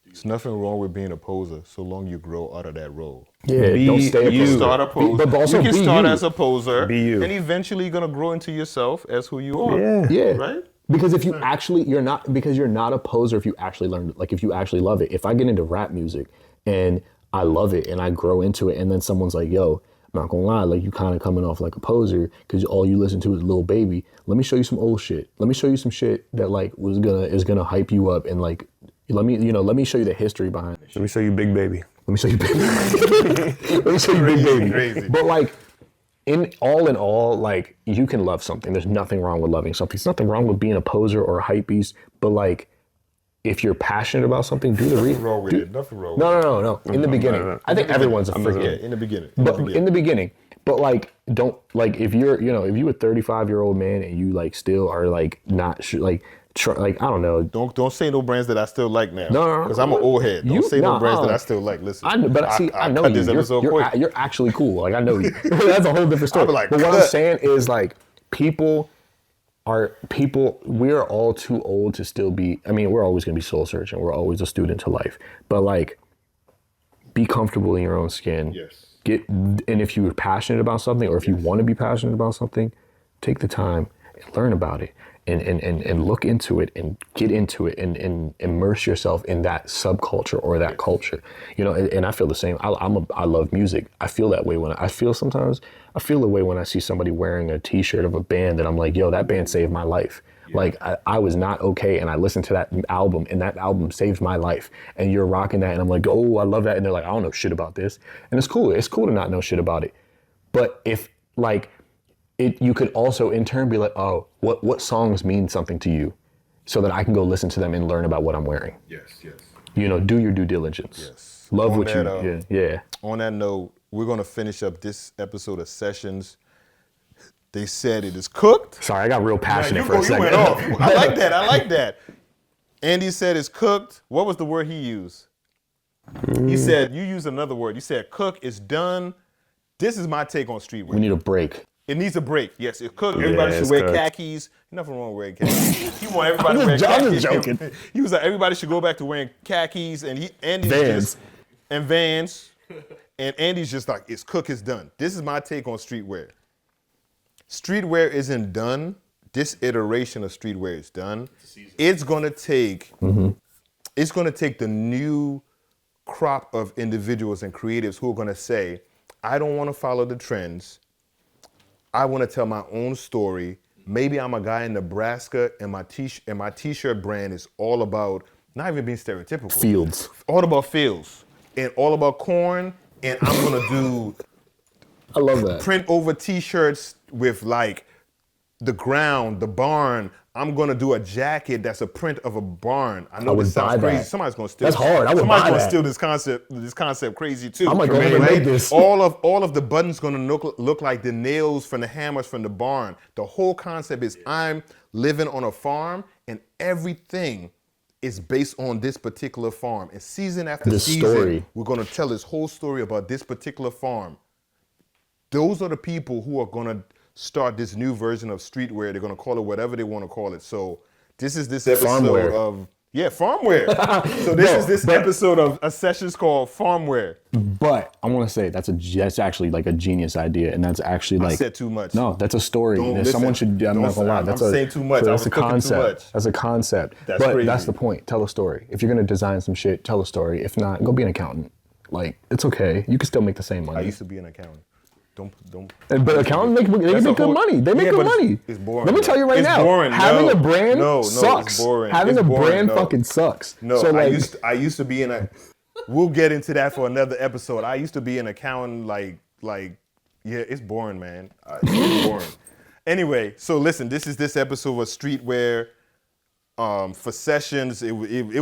There's nothing wrong with being a poser so long you grow out of that role. Yeah, don't stay a poser. You can start a poser. But also you can be start you. As a poser. Be you. And eventually you're going to grow into yourself as who you are. Yeah. Right? Because if you actually, you're not a poser if you actually learn, like if you actually love it. If I get into rap music and I love it and I grow into it. And then someone's like, yo, I'm not gonna lie, like you kind of coming off like a poser because all you listen to is Lil Baby. Let me show you some old shit. Let me show you some shit that like is gonna hype you up and like let me show you the history behind it. Let me show you Big Baby. Let me show you Big Baby. Let me show you Big Baby. Crazy. But like in all, like you can love something. There's nothing wrong with loving something. There's nothing wrong with being a poser or a hypebeast. But like if you're passionate about something, do the research. Nothing wrong with it. Nothing wrong with it. No. In the beginning. I think everyone's a freaking. Yeah, in the beginning. But in the beginning. But like, don't like if you're, if you a 35-year-old man and you like still are like not sure, like I don't know. Don't say no brands that I still like now. No. Because I'm an old head. Don't say no brands that I still like. Listen. I know cut you. this episode quick. You're actually cool. Like I know you. That's a whole different story. Like, but what I'm saying is like we're all too old to still be. I mean, we're always gonna be soul searching. We're always a student to life. But like, be comfortable in your own skin. Yes. And if you're passionate about something, or if you want to be passionate about something, take the time and learn about it, and look into it, and get into it, and immerse yourself in that subculture or that culture. And I feel the same. I love music. I feel that way I feel the way when I see somebody wearing a T-shirt of a band that I'm like, yo, that band saved my life. Yeah. Like I was not okay, and I listened to that album, and that album saved my life. And you're rocking that, and I'm like, oh, I love that. And they're like, I don't know shit about this, and it's cool. It's cool to not know shit about it. But if like you could also in turn be like, oh, what songs mean something to you, so that I can go listen to them and learn about what I'm wearing. Yes. Do your due diligence. Yes. Love On what that, you. Yeah. On that note, we're gonna finish up this episode of Sessions. They said it is cooked. Sorry, I got real passionate for a You second. went off. I like that. Andy said it's cooked. What was the word he used? He said, you used another word. You said cook, it's done. This is my take on streetwear. We need a break. It needs a break. Yes, it's cooked. Everybody should wear khakis. Nothing wrong with wearing khakis. He want everybody to wear khakis. I'm just joking. He was like, everybody should go back to wearing khakis, and Andy's Vans. and Vans. And Andy's just like, it's cooked, it's done. This is my take on streetwear. Streetwear isn't done. This iteration of streetwear is done. It's gonna take the new crop of individuals and creatives who are gonna say, I don't wanna follow the trends. I wanna tell my own story. Maybe I'm a guy in Nebraska and my t-shirt brand is all about not even being stereotypical. Fields. All about fields and all about corn, and I'm gonna do I love that. print over t-shirts with like the ground, the barn. I'm gonna do a jacket that's a print of a barn. I know this sounds crazy. Somebody's gonna steal. That's hard. I would Somebody's buy gonna that. steal this concept crazy too. I'm like, go ahead and make this. All of the buttons gonna look like the nails from the hammers from the barn. The whole concept is I'm living on a farm and everything is based on this particular farm. And season after season, story. we're gonna tell this whole story about this particular farm. Those are the people who are gonna start this new version of streetwear. They're gonna call it whatever they want to call it. So this is this episode Farmwear. of farmwear. So this is episode of a sessions called Farmwear. But I want to say that's actually like a genius idea, and that's actually like I said too much. No, that's a story. Don't And someone listen. should. I'm not gonna lie. I'm That's saying too much. I That's was a cooking too concept. much. That's a concept. That's but crazy. that's the point. Tell a story. If you're gonna design some shit, tell a story. If not, go be an accountant. Like it's okay. You can still make the same money. I used to be an accountant. Don't. But accountants make good money. They make good money. It's boring. Let me tell you right It's now. boring. Having a brand sucks. It's boring. Having It's a boring. brand No. fucking sucks. No, So like, I used to be in a. We'll get into that for another episode. I used to be an accountant. Yeah, it's boring, man. It's boring. Anyway, so listen, this is this episode of Streetwear. For Sessions, it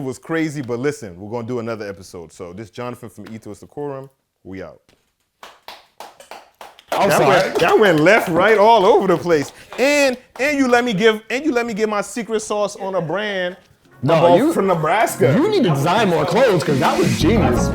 was crazy, but listen, we're gonna do another episode. So this is Jonathan from Ethos Decorum. We out. That went left, right, all over the place. And you let me give my secret sauce on a brand from Nebraska. You need to design more clothes because that was genius.